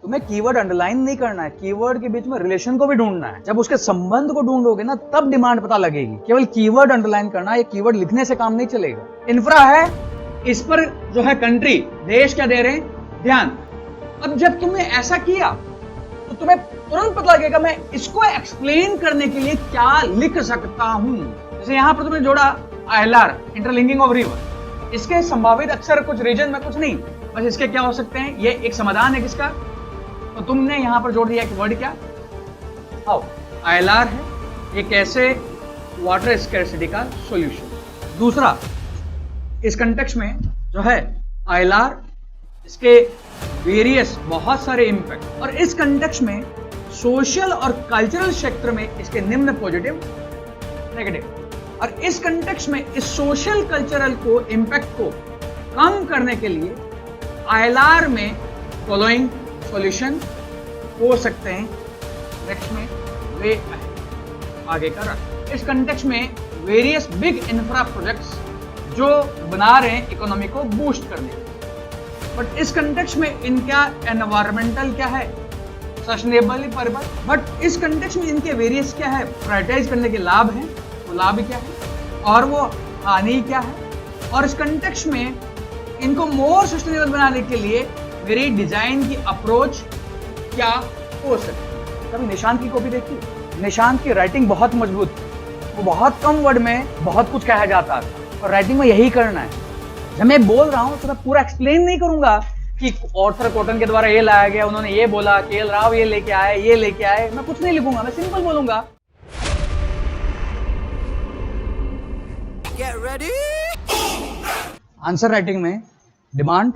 तुम्हें keyword underline नहीं करना है, कीवर्ड के बीच में रिलेशन को भी ढूंढना है। जब उसके संबंध को ढूंढोगे ना तब डिमांड पता लगेगी। केवल कीवर्ड अंडरलाइन करना या कीवर्ड लिखने से काम नहीं चलेगा। इंफ्रा है, इस पर जो है कंट्री, देश क्या दे रहे हैं, ध्यान। अब जब तुमने ऐसा किया तो तुम्हें तुरंत पता लगेगा मैं इसको एक्सप्लेन करने के लिए क्या लिख सकता हूं। जैसे यहां पर तुमने जोड़ा ILR, इंटरलिंकिंग ऑफ रिवर। इसके संभावित अक्षर कुछ रीजन में कुछ नहीं, बस इसके क्या हो सकते हैं, ये एक समाधान है किसका, तो तुमने यहां पर जोड़ दिया एक वर्ड क्या, हाउ। ILR है, ये कैसे वाटर स्कैर्सिटी का सॉल्यूशन। दूसरा, इस कंटेक्स्ट में जो है ILR, इसके वेरियस बहुत सारे इंपैक्ट, और इस कंटेक्स्ट में सोशल और कल्चरल क्षेत्र में इसके निम्न पॉजिटिव, नेगेटिव। और इस कंटेक्स्ट में इस सोशल कल्चरल को इंपैक्ट को कम करने के लिए ILR में फॉलोइंग सॉल्यूशन हो सकते हैं। नेक्स्ट में वे आगे का रख। इस कंटेक्स्ट में वेरियस बिग इंफ्रा प्रोजेक्ट्स जो बना रहे हैं इकोनॉमी को बूस्ट करने के, बट इस कंटेक्स्ट में इनका एनवायरमेंटल क्या है, सस्टेनेबल पर्पस। बट इस कंटेक्स्ट में इनके वेरियस क्या है, प्रायोरिटाइज करने के लाभ हैं, वो लाभ क्या है और वो हानि क्या है। और इस कंटेक्स्ट में इनको मोर सस्टेनेबल बनाने के लिए मेरी डिजाइन की अप्रोच क्या हो सकती है। कभी निशांत की कॉपी देखी, निशांत की राइटिंग बहुत मजबूत, वो बहुत कम वर्ड में बहुत कुछ कहा जाता है, और राइटिंग में यही करना है। जब मैं बोल रहा हूं तो मैं पूरा एक्सप्लेन नहीं करूंगा कि ऑर्थर कॉटन के द्वारा ये लाया गया, उन्होंने ये बोला, KL राव ये लेके आए, ये लेके आए, मैं कुछ नहीं लिखूंगा, मैं सिंपल बोलूंगा। Get ready? आंसर राइटिंग में डिमांड,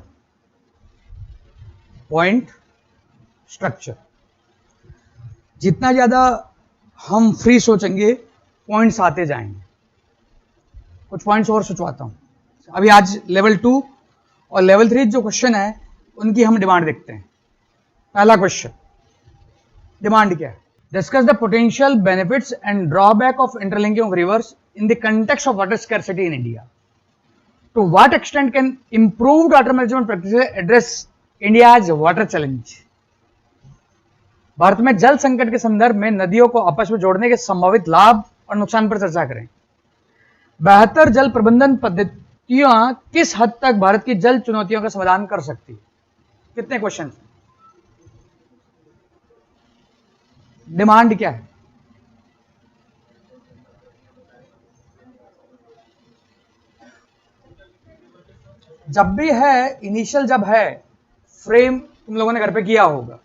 पॉइंट, स्ट्रक्चर, जितना ज्यादा हम फ्री सोचेंगे पॉइंट्स आते जाएंगे। कुछ पॉइंट्स और सोचवाता हूं। अभी आज लेवल 2 और लेवल 3 जो क्वेश्चन है उनकी हम डिमांड देखते हैं। पहला क्वेश्चन, डिमांड क्या है? Discuss the potential benefits and drawback of interlinking of reverse in the context of water scarcity in India. To what extent can improved water management practices address India's water challenge? Bharat में जल संकट के संदर्भ में नदियों को आपस में जोड़ने के संभावित लाभ और नुकसान पर चर्चा करें। बेहतर जल प्रबंधन पद्धतियां किस हद तक भारत की जल चुनौतियों का समाधान कर सकती है? कितने क्वेश्चन? डिमांड क्या है? जब भी है, इनिशियल जब है, फ्रेम तुम लोगों ने घर पे किया होगा,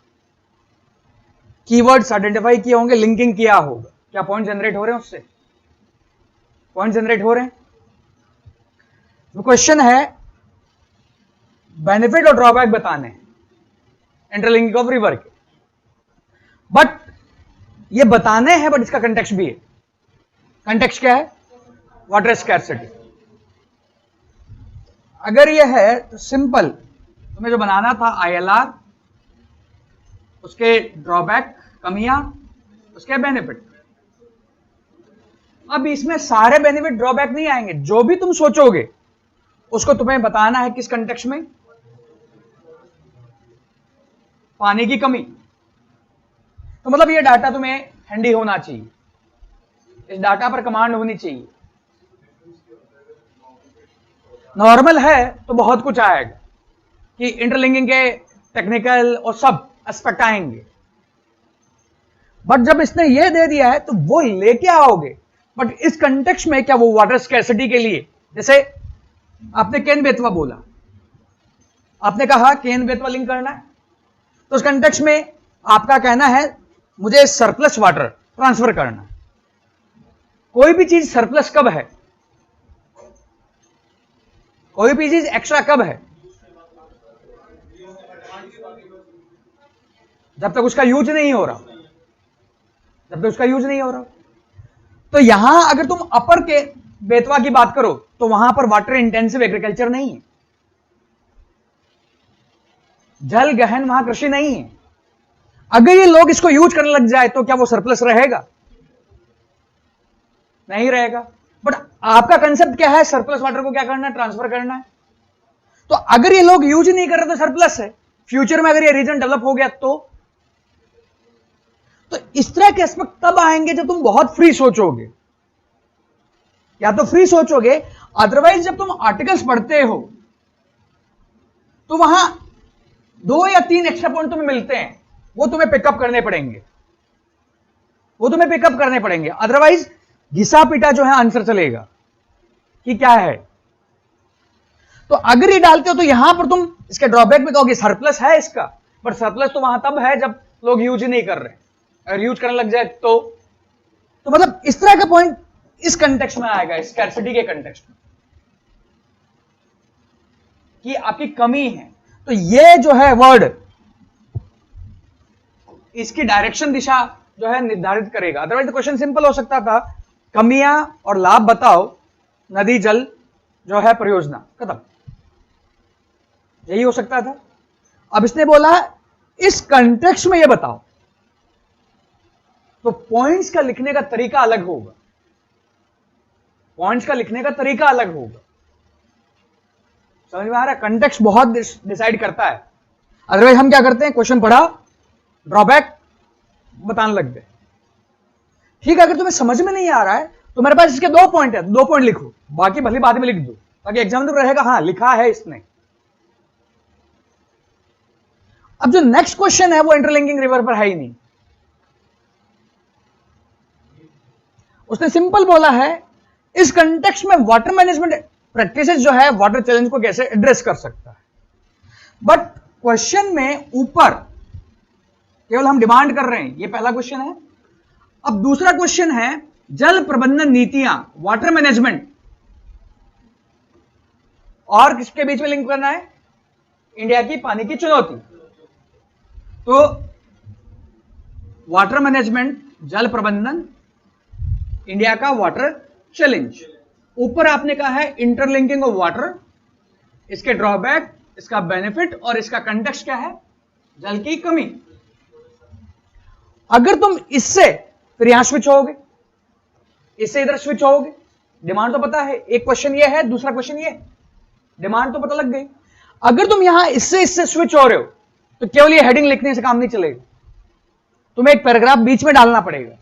कीवर्ड्स आइडेंटिफाई किए होंगे, लिंकिंग किया होगा। क्या पॉइंट जनरेट हो रहे हैं? उससे पॉइंट जनरेट हो रहे हैं। तो क्वेश्चन है बेनिफिट और ड्रॉबैक बताने इंटरलिंकिंग ऑफ रिवर के, बट ये बताने हैं, बट इसका कंटेक्स्ट भी है। कंटेक्स्ट क्या है? Water scarcity. अगर ये है तो सिंपल, तुम्हें जो बनाना था ILR, उसके ड्रॉबैक, कमियां, उसके बेनिफिट। अब इसमें सारे बेनिफिट ड्रॉबैक नहीं आएंगे, जो भी तुम सोचोगे उसको तुम्हें बताना है किस कंटेक्स्ट में। पानी की कमी, तो मतलब ये डाटा तुम्हें हैंडी होना चाहिए, इस डाटा पर कमांड होनी चाहिए। नॉर्मल है तो बहुत कुछ आएगा कि इंटरलिंकिंग के टेक्निकल और सब एस्पेक्ट आएंगे, बट जब इसने ये दे दिया है तो वो लेके आओगे। बट इस कंटेक्स्ट में क्या वो वाटर स्कैर्सिटी के लिए, जैसे आपने केन बेतवा बोला, आपने कहा केन बेतवा लिंक करना है, तो उस कंटेक्स्ट में आपका कहना है मुझे सरप्लस वाटर ट्रांसफर करना है। कोई भी चीज सरप्लस कब है, कोई भी चीज एक्स्ट्रा कब है? जब तक उसका यूज नहीं हो रहा, जब तक उसका यूज नहीं हो रहा। तो यहां अगर तुम अपर के बेतवा की बात करो तो वहां पर वाटर इंटेंसिव एग्रीकल्चर नहीं है, जल गहन वहां कृषि नहीं है। अगर ये लोग इसको यूज करने लग जाए तो क्या वो सरप्लस रहेगा? नहीं रहेगा। बट आपका कंसेप्ट क्या है? सरप्लस वाटर को क्या करना है? ट्रांसफर करना है। तो अगर ये लोग यूज नहीं कर रहे तो सरप्लस है, फ्यूचर में अगर ये रीजन डेवलप हो गया तो इस तरह के एस्पेक्ट तब आएंगे जब तुम बहुत फ्री सोचोगे, या तो फ्री सोचोगे, अदरवाइज जब तुम आर्टिकल्स पढ़ते हो तो वहां 2 या 3 एक्स्ट्रा पॉइंट तुम्हें मिलते हैं, वो तुम्हें पिकअप करने पड़ेंगे, अदरवाइज घिसा पिटा जो है आंसर चलेगा कि क्या है। तो अगर ये डालते हो तो यहां पर तुम इसके ड्रॉबैक में कहोगे सरप्लस है इसका, बट सरप्लस तो वहां तब है जब लोग यूज ही नहीं कर रहे, अगर यूज करने लग जाए तो मतलब इस तरह का पॉइंट इस कंटेक्स्ट में आएगा, स्कैर्सिटी के कंटेक्स्ट में, कि आपकी कमी है। तो ये जो है वर्ड, इसकी डायरेक्शन दिशा जो है निर्धारित करेगा। अदरवाइज क्वेश्चन सिंपल हो सकता था, कमियां और लाभ बताओ, नदी जल जो है परियोजना, खत्म, यही हो सकता था। अब इसने बोला इस कंटेक्स्ट में ये बताओ, तो पॉइंट्स का लिखने का तरीका अलग होगा, समझ में आ रहा है? कंटेक्स्ट बहुत डिसाइड करता है। अदरवाइज हम क्या करते हैं, क्वेश्चन पढ़ा, ड्रॉबैक बताने लग गए। ठीक है, अगर तुम्हें समझ में नहीं आ रहा है तो मेरे पास इसके 2 पॉइंट है, 2 पॉइंट लिखो, बाकी भली बाद में लिख दो, ताकि एग्जाम में रहेगा हाँ लिखा है इसने। अब जो नेक्स्ट क्वेश्चन है वो इंटरलिंकिंग रिवर पर है ही नहीं। उसने सिंपल बोला है इस कंटेक्स्ट में वाटर मैनेजमेंट प्रैक्टिसेस जो है वाटर चैलेंज को कैसे एड्रेस कर सकता है। बट क्वेश्चन में ऊपर केवल हम डिमांड कर रहे हैं, ये पहला क्वेश्चन है। अब दूसरा क्वेश्चन है जल प्रबंधन नीतियां, वाटर मैनेजमेंट, और किसके बीच में लिंक करना है, इंडिया की पानी की चुनौती। तो वाटर मैनेजमेंट, जल प्रबंधन, इंडिया का वाटर चैलेंज। ऊपर आपने कहा है इंटरलिंकिंग ऑफ वाटर, इसके ड्रॉबैक, इसका बेनिफिट, और इसका कंटेक्स्ट क्या है, जल की कमी। अगर तुम इससे फिर यहां स्विच होगे, इससे इधर स्विच होगे, डिमांड तो पता है, एक क्वेश्चन ये है, दूसरा क्वेश्चन ये, डिमांड तो पता लग गई। अगर तुम यहां इससे स्विच हो रहे हो तो केवल ये हेडिंग लिखने से काम नहीं चलेगा, तुम्हें एक पैराग्राफ बीच में डालना पड़ेगा,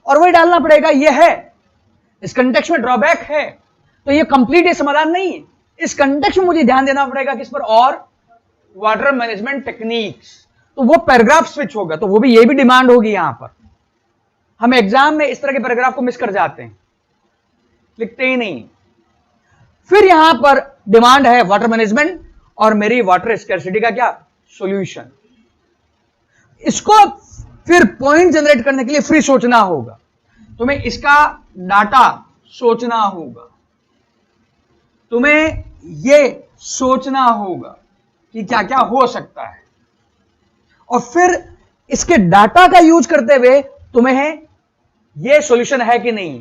और वही डालना पड़ेगा ये है, इस कंटेक्स्ट में ड्रॉबैक है, तो ये कंप्लीट ये समाधान नहीं है, इस कंटेक्स्ट में मुझे ध्यान देना पड़ेगा किस पर, और वाटर मैनेजमेंट टेक्निक्स। तो वो पैराग्राफ स्विच होगा, तो वो भी, ये भी डिमांड होगी। यहां पर हम एग्जाम में इस तरह के पैराग्राफ को मिस कर जाते हैं, लिखते ही नहीं। फिर यहां पर डिमांड है वाटर मैनेजमेंट और मेरी वाटर स्कैर्सिटी का क्या सॉल्यूशन। इसको फिर पॉइंट जनरेट करने के लिए फ्री सोचना होगा, तुम्हें इसका डाटा सोचना होगा, तुम्हें यह सोचना होगा कि क्या क्या हो सकता है, और फिर इसके डाटा का यूज करते हुए तुम्हें यह सॉल्यूशन है कि नहीं,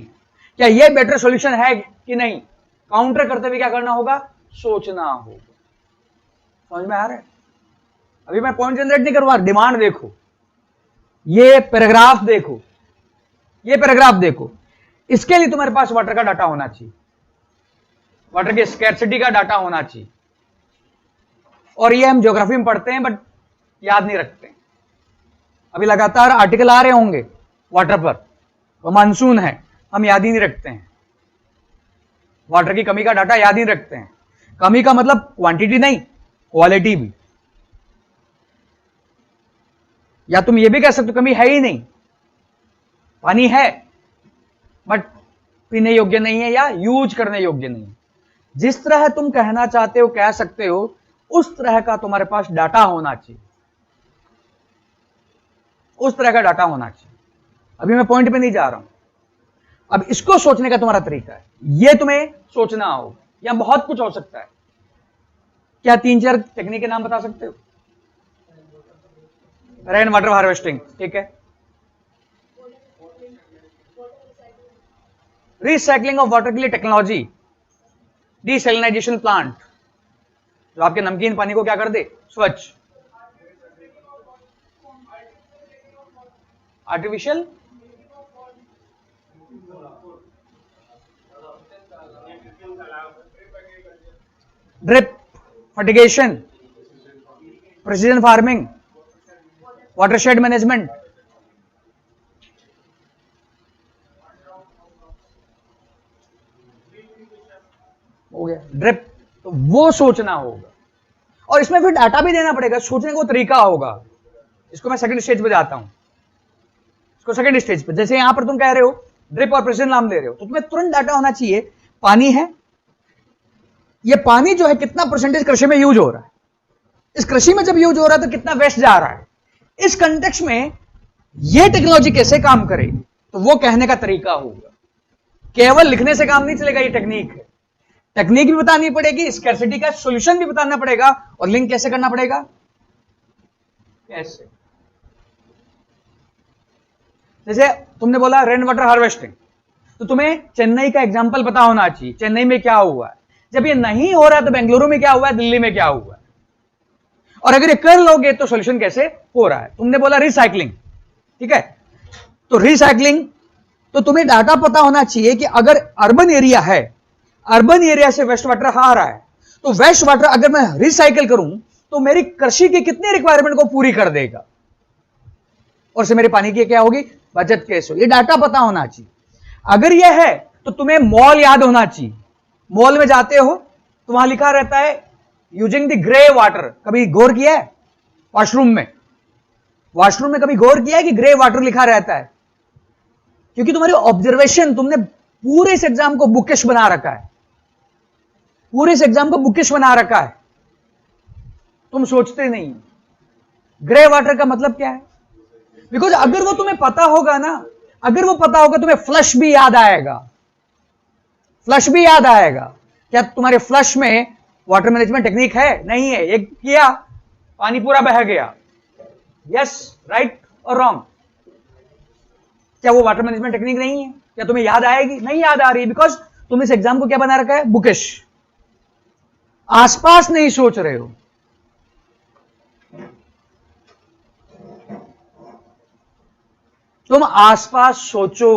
क्या यह बेटर सॉल्यूशन है कि नहीं, काउंटर करते हुए क्या करना होगा, सोचना होगा। समझ में आ रहा है? अभी मैं पॉइंट जनरेट नहीं करूंगा, डिमांड देखो, ये पैराग्राफ देखो, ये पैराग्राफ देखो। इसके लिए तुम्हारे पास वाटर का डाटा होना चाहिए, वाटर की स्कैर्सिटी का डाटा होना चाहिए। और ये हम ज्योग्राफी में पढ़ते हैं बट याद नहीं रखते। अभी लगातार आर्टिकल आ रहे होंगे वाटर पर, तो मानसून है, हम याद ही नहीं रखते हैं, वाटर की कमी का डाटा याद ही नहीं रखते हैं। कमी का मतलब क्वांटिटी नहीं, क्वालिटी भी। या तुम ये भी कह सकते हो कमी है ही नहीं, पानी है बट पीने योग्य नहीं है या यूज करने योग्य नहीं। जिस तरह तुम कहना चाहते हो, कह सकते हो, उस तरह का तुम्हारे पास डाटा होना चाहिए, उस तरह का डाटा होना चाहिए। अभी मैं पॉइंट पे नहीं जा रहा हूं, अब इसको सोचने का तुम्हारा तरीका है, ये तुम्हें सोचना होगा, या बहुत कुछ हो सकता है। क्या 3-4 टेक्निक के नाम बता सकते हो? रेन वाटर हार्वेस्टिंग, ठीक है, रिसाइकलिंग ऑफ वाटर के लिए टेक्नोलॉजी, डिसैलिनाइजेशन प्लांट जो आपके नमकीन पानी को क्या कर दे, स्वच्छ, artificial drip fertigation, precision farming, watershed management, हो गया ड्रिप। तो वो सोचना होगा और इसमें फिर डाटा भी देना पड़ेगा, सोचने को तरीका होगा। इसको मैं सेकंड स्टेज पे जाता हूं, इसको सेकंड स्टेज पे, जैसे यहां पर तुम कह रहे हो ड्रिप और प्रिसीजन नाम ले रहे हो, तो तुम्हें तुरंत डाटा होना चाहिए। पानी है, ये पानी जो है कितना परसेंटेज कृषि में यूज हो रहा है, इस कृषि में जब यूज हो रहा है तो कितना वेस्ट जा रहा है, इस कंटेक्स्ट में ये टेक्नोलॉजी कैसे काम करे, तो वो कहने का तरीका होगा। केवल लिखने से काम नहीं चलेगा, ये टेक्निक है। टेक्निक भी बतानी पड़ेगी, स्कैर्सिटी का सॉल्यूशन भी बताना पड़ेगा, और लिंक कैसे करना पड़ेगा, कैसे। जैसे तुमने बोला रेन वाटर हार्वेस्टिंग, तो तुम्हें चेन्नई का एग्जांपल पता होना चाहिए, चेन्नई में क्या हुआ है। जब ये नहीं हो रहा है तो बेंगलुरु में क्या हुआ है, दिल्ली में क्या हुआ है, और अगर ये कर लोगे तो सॉल्यूशन कैसे हो रहा है। तुमने बोला रिसाइकलिंग, ठीक है, तो रिसाइकलिंग, तो तुम्हें डाटा पता होना चाहिए कि अगर अर्बन एरिया है, अर्बन एरिया से वेस्ट वाटर आ रहा है, तो वेस्ट वाटर अगर मैं रिसाइकल करूं तो मेरी कृषि की कितनी रिक्वायरमेंट को पूरी कर देगा, और से मेरे पानी की क्या होगी, बचत कैसे हो, ये डाटा पता होना चाहिए। अगर यह है तो तुम्हें मॉल याद होना चाहिए। मॉल में जाते हो तो वहां लिखा रहता है यूजिंग द ग्रे वाटर, कभी गौर किया है वॉशरूम में, वॉशरूम में कभी गौर किया है कि ग्रे वाटर लिखा रहता है, क्योंकि तुम्हारी ऑब्जर्वेशन, तुमने पूरे इस एग्जाम को बुकिश बना रखा है, पूरे इस एग्जाम को बुकिश बना रखा है, तुम सोचते नहीं ग्रे वाटर का मतलब क्या है। बिकॉज अगर वो तुम्हें पता होगा ना, अगर वो पता होगा, तुम्हें फ्लश भी याद आएगा, फ्लश भी याद आएगा। क्या तुम्हारे फ्लश में वाटर मैनेजमेंट टेक्निक है, नहीं है, एक किया पानी पूरा बह गया, यस, राइट और रॉन्ग, क्या वो वाटर मैनेजमेंट टेक्निक नहीं है, क्या तुम्हें याद आएगी, नहीं याद आ रही, बिकॉज तुम इस एग्जाम को क्या बना रखा है, बुकिश, आसपास नहीं सोच रहे हो। तुम आसपास सोचो।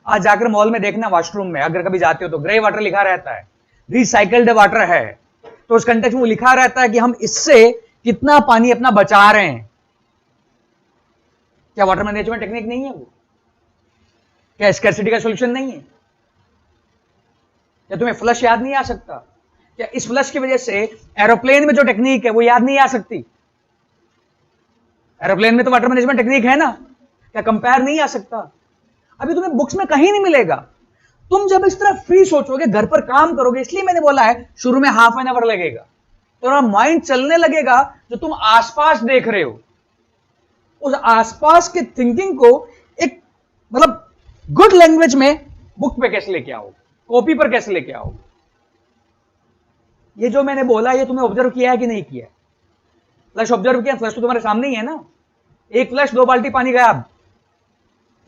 आज जाकर मॉल में देखना, वॉशरूम में अगर कभी जाते हो तो ग्रे वाटर लिखा रहता है, रिसाइकल्ड वाटर है, तो उस कंटेक्स्ट में लिखा रहता है कि हम इससे कितना पानी अपना बचा रहे हैं। क्या वाटर मैनेजमेंट टेक्निक नहीं है वो, क्या स्कैर्सिटी का सॉल्यूशन नहीं है, क्या तुम्हें फ्लश याद नहीं आ सकता, क्या इस फ्लश की वजह से एरोप्लेन में जो टेक्निक है वो याद नहीं आ सकती। एरोप्लेन में तो वाटर मैनेजमेंट टेक्निक है ना, क्या कंपेयर नहीं आ सकता। अभी तुम्हें बुक्स में कहीं नहीं मिलेगा। तुम जब इस तरह फ्री सोचोगे, घर पर काम करोगे, इसलिए मैंने बोला है शुरू में हाफ एन आवर लगेगा, तो माइंड चलने लगेगा, जो तुम आसपास देख रहे हो उस आसपास के थिंकिंग को एक मतलब गुड लैंग्वेज में बुक पे कैसे लेके आओ, कॉपी पर कैसे लेके आओ। ये जो मैंने बोला, ये तुम्हें ऑब्जर्व किया है कि नहीं किया? फ्लश ऑब्जर्व किया, फ्लश तो तुम्हारे सामने ही है ना, एक फ्लश 2 बाल्टी पानी गया,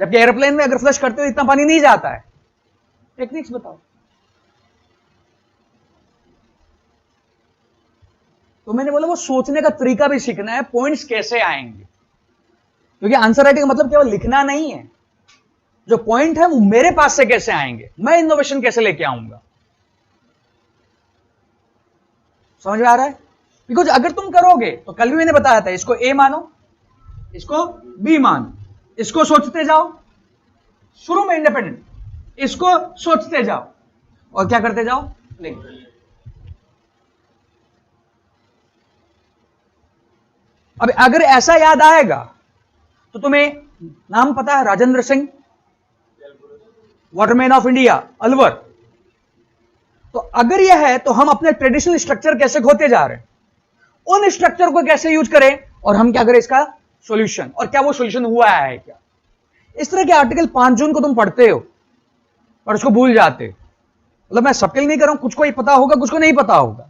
जबकि एरोप्लेन में अगर फ्लश करते हो इतना पानी नहीं जाता है। टेक्निक्स बताओ। तो मैंने बोला वो सोचने का तरीका भी सीखना है, पॉइंट्स कैसे आएंगे, क्योंकि आंसर राइटिंग का मतलब केवल लिखना नहीं है, जो पॉइंट है वो मेरे पास से कैसे आएंगे, मैं इनोवेशन कैसे लेके आऊंगा। समझ में आ रहा है? बिकॉज अगर तुम करोगे तो कल भी मैंने बताया था, इसको ए मानो, इसको बी मानो, इसको सोचते जाओ शुरू में इंडिपेंडेंट, इसको सोचते जाओ और क्या करते जाओ, लिंक। अब अगर ऐसा याद आएगा तो तुम्हें नाम पता है Rajendra Singh, Waterman of India, Alwar. तो अगर यह है तो हम अपने ट्रेडिशनल स्ट्रक्चर कैसे खोते जा रहे हैं, उन स्ट्रक्चर को कैसे यूज करें और हम क्या करें इसका सॉल्यूशन, और क्या वो सॉल्यूशन हुआ है क्या। इस तरह के आर्टिकल 5 जून को तुम पढ़ते हो और उसको भूल जाते हो। मतलब मैं सबके लिए नहीं कर रहा हूं, कुछ को ही पता होगा, कुछ को नहीं पता होगा,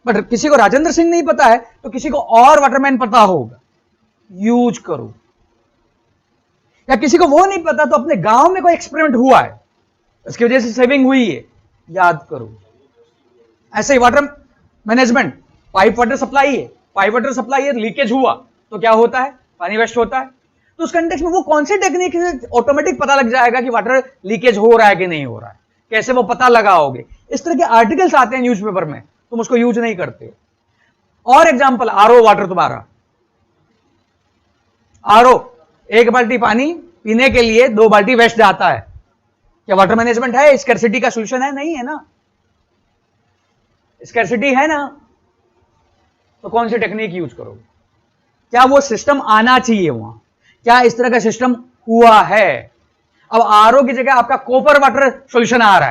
बट किसी को राजेंद्र सिंह नहीं पता है तो किसी को और वाटरमैन पता होगा, यूज करो। या किसी को वो नहीं पता तो अपने गांव में कोई एक्सपेरिमेंट हुआ है, उसकी वजह से सेविंग हुई है, याद करो। ऐसे ही water management, pipe water supply है, पाइप वाटर सप्लाई है, लीकेज हुआ तो क्या होता है, पानी वेस्ट होता है। तो उस कंटेक्स्ट में वो कौन सी टेक्निक है, ऑटोमेटिक पता लग जाएगा कि वाटर लीकेज हो रहा है कि नहीं हो रहा है, कैसे वो पता लगाओगे। इस तरह के आर्टिकल्स आते हैं न्यूज़पेपर में, तुम उसको यूज नहीं करते। और एग्जांपल, आरओ वाटर तुम्हारा, आरओ 1 बाल्टी पानी पीने के लिए 2 बाल्टी वेस्ट जाता है। क्या वाटर मैनेजमेंट है? स्कैर्सिटी का सॉल्यूशन है? नहीं है ना। स्कैर्सिटी है ना, तो कौन सी टेक्निक यूज करोगे? क्या वो सिस्टम आना चाहिए वहां? क्या इस तरह का सिस्टम हुआ है? अब आरओ की जगह आपका कॉपर वाटर सॉल्यूशन आ रहा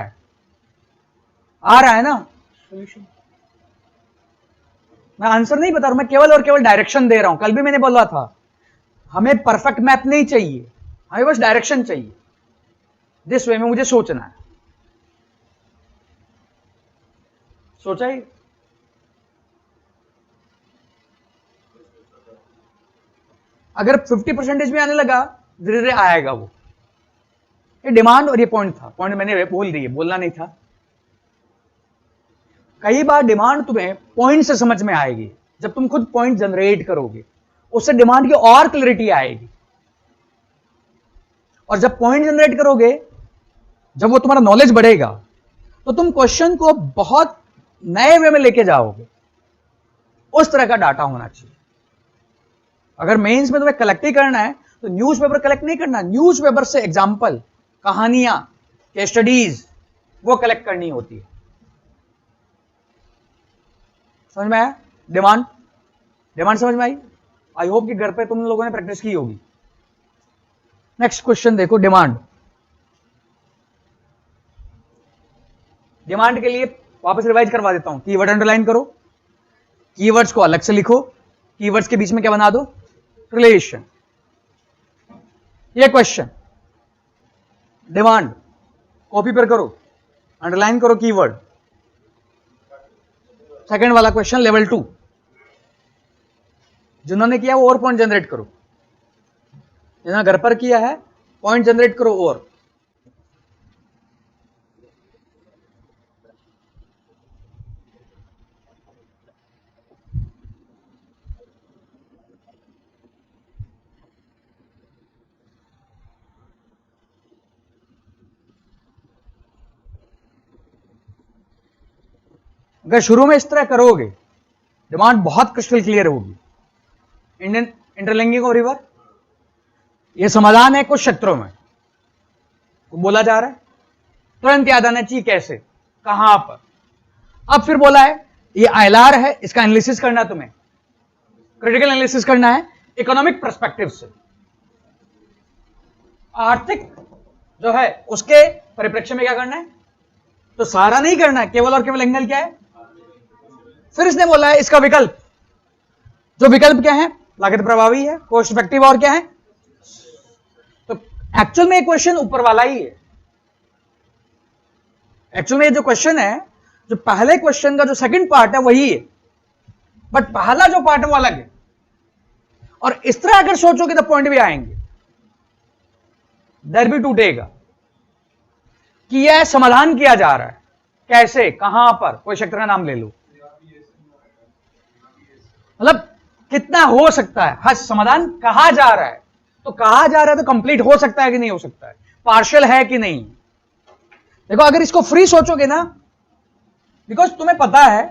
है ना सॉल्यूशन। मैं आंसर नहीं बता रहा हूं, मैं केवल और केवल डायरेक्शन दे रहा हूं। कल भी मैंने बोला था, हमें परफेक्ट मैप नहीं चाहिए, हमें बस डायरेक्शन चाहिए। जिस वे में मुझे सोचना है, सोचा ही। अगर 50% में आने लगा, धीरे धीरे आएगा वो। ये डिमांड और ये पॉइंट था, पॉइंट मैंने बोल दिए, बोलना नहीं था। कई बार डिमांड तुम्हें पॉइंट से समझ में आएगी, जब तुम खुद पॉइंट जनरेट करोगे उससे डिमांड की और क्लैरिटी आएगी। और जब पॉइंट जनरेट करोगे, जब वो तुम्हारा नॉलेज बढ़ेगा, तो तुम क्वेश्चन को बहुत नए वे में लेके जाओगे। उस तरह का डाटा होना चाहिए। अगर मेंस में तुम्हें कलेक्ट ही करना है तो न्यूज़पेपर कलेक्ट नहीं करना, न्यूज़पेपर से एग्जाम्पल, कहानियां, केस स्टडीज वो कलेक्ट करनी होती है। समझ में आया? डिमांड समझ में आई? आई होप कि घर पे तुम लोगों ने प्रैक्टिस की होगी। नेक्स्ट क्वेश्चन देखो, डिमांड के लिए वापस रिवाइज करवा देता हूं। कीवर्ड अंडरलाइन करो, कीवर्ड्स को अलग से लिखो, कीवर्ड्स के बीच में क्या बना दो? रिलेशन। ये क्वेश्चन डिमांड कॉपी पर करो, अंडरलाइन करो कीवर्ड। सेकंड वाला क्वेश्चन लेवल 2, जिन्होंने किया वो और पॉइंट जनरेट करो, जिन्होंने घर पर किया है पॉइंट जनरेट करो। और अगर शुरू में इस तरह करोगे, डिमांड बहुत क्रिस्टल क्लियर होगी। इंडियन इंटरलिंकिंग ऑफ रिवर, यह समाधान है कुछ क्षेत्रों में बोला जा रहा है, तुरंत याद आना चाहिए कैसे, कहां पर। अब फिर बोला है ये आईएलआर है, इसका एनालिसिस करना, तुम्हें क्रिटिकल एनालिसिस करना है इकोनॉमिक पर्सपेक्टिव से, आर्थिक जो है उसके परिप्रेक्ष्य में क्या करना है। तो सारा नहीं करना है, केवल और केवल एंगल क्या है। फिर इसने बोला है इसका विकल्प, जो विकल्प क्या है, लागत प्रभावी है, कॉस्ट इफेक्टिव, और क्या है। तो एक्चुअल में ये क्वेश्चन ऊपर वाला ही है। एक्चुअल में ये जो क्वेश्चन है, जो पहले क्वेश्चन का जो सेकंड पार्ट है वही है, बट पहला जो पार्ट है वो अलग है। और इस तरह अगर सोचोगे तो पॉइंट भी आएंगे, डर भी टूटेगा कि यह समाधान किया जा रहा है कैसे, कहां पर। कोई क्षेत्र का नाम ले लो, मतलब कितना हो सकता है। हाँ, समाधान कहा जा रहा है, तो कहा जा रहा है तो कंप्लीट हो सकता है कि नहीं हो सकता है, पार्शियल है कि नहीं। देखो अगर इसको फ्री सोचोगे ना, बिकॉज तुम्हें पता है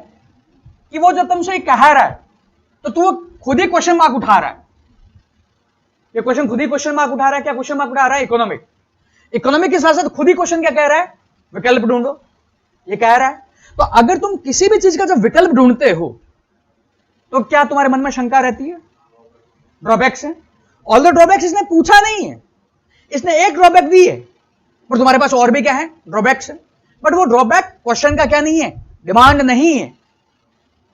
कि वो जो तुमसे कह रहा है, तो तू खुद ही क्वेश्चन मार्क उठा रहा है। ये क्वेश्चन खुद ही क्वेश्चन मार्क उठा रहा है। क्या क्वेश्चन मार्क उठा रहा है? इकोनॉमिक के साथ साथ खुद ही क्वेश्चन क्या कह रहा है? विकल्प ढूंढो, ये कह रहा है। तो अगर तुम किसी भी चीज का जब विकल्प ढूंढते हो, तो क्या तुम्हारे मन में शंका रहती है? ड्रॉबैक्स है। ऑल द ड्रॉबैक्स इसने पूछा नहीं है, इसने एक ड्रॉबैक दी है, पर तुम्हारे पास और भी क्या है? ड्रॉबैक्स है। बट वो ड्रॉबैक क्वेश्चन का क्या नहीं है? डिमांड नहीं है।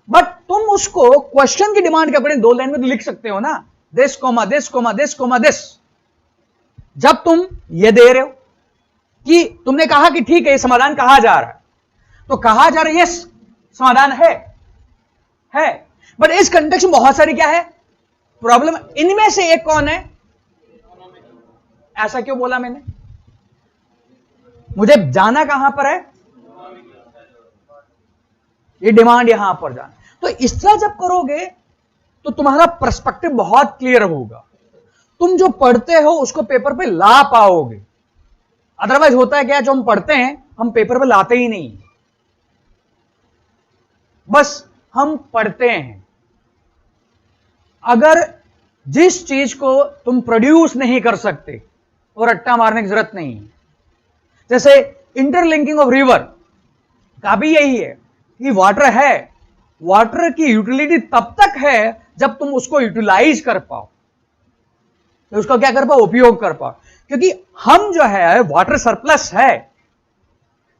बट तुम उसको क्वेश्चन की डिमांड के अकॉर्डिंग 2 लाइन में तो लिख सकते हो ना, this comma this comma this comma this. जब तुम ये दे रहे हो कि तुमने कहा कि ठीक है ये समाधान कहा जा रहा है, तो कहा जा रहा है यस समाधान है। बट इस कंटेक्स्ट में बहुत सारी क्या है? प्रॉब्लम। इनमें से एक कौन है? ऐसा क्यों बोला मैंने? मुझे जाना कहां पर है? ये डिमांड यहां पर जाना। तो इस तरह जब करोगे तो तुम्हारा पर्सपेक्टिव बहुत क्लियर होगा, तुम जो पढ़ते हो उसको पेपर पे ला पाओगे। अदरवाइज होता है क्या, जो हम पढ़ते हैं हम पेपर पे लाते ही नहीं, बस हम पढ़ते हैं। अगर जिस चीज को तुम प्रोड्यूस नहीं कर सकते वो रट्टा मारने की जरूरत नहीं है। जैसे इंटरलिंकिंग ऑफ रिवर का भी यही है कि वाटर है, वाटर की यूटिलिटी तब तक है जब तुम उसको यूटिलाइज कर पाओ, तो उसका क्या कर पाओ, उपयोग कर पाओ। क्योंकि हम जो है वाटर सरप्लस है,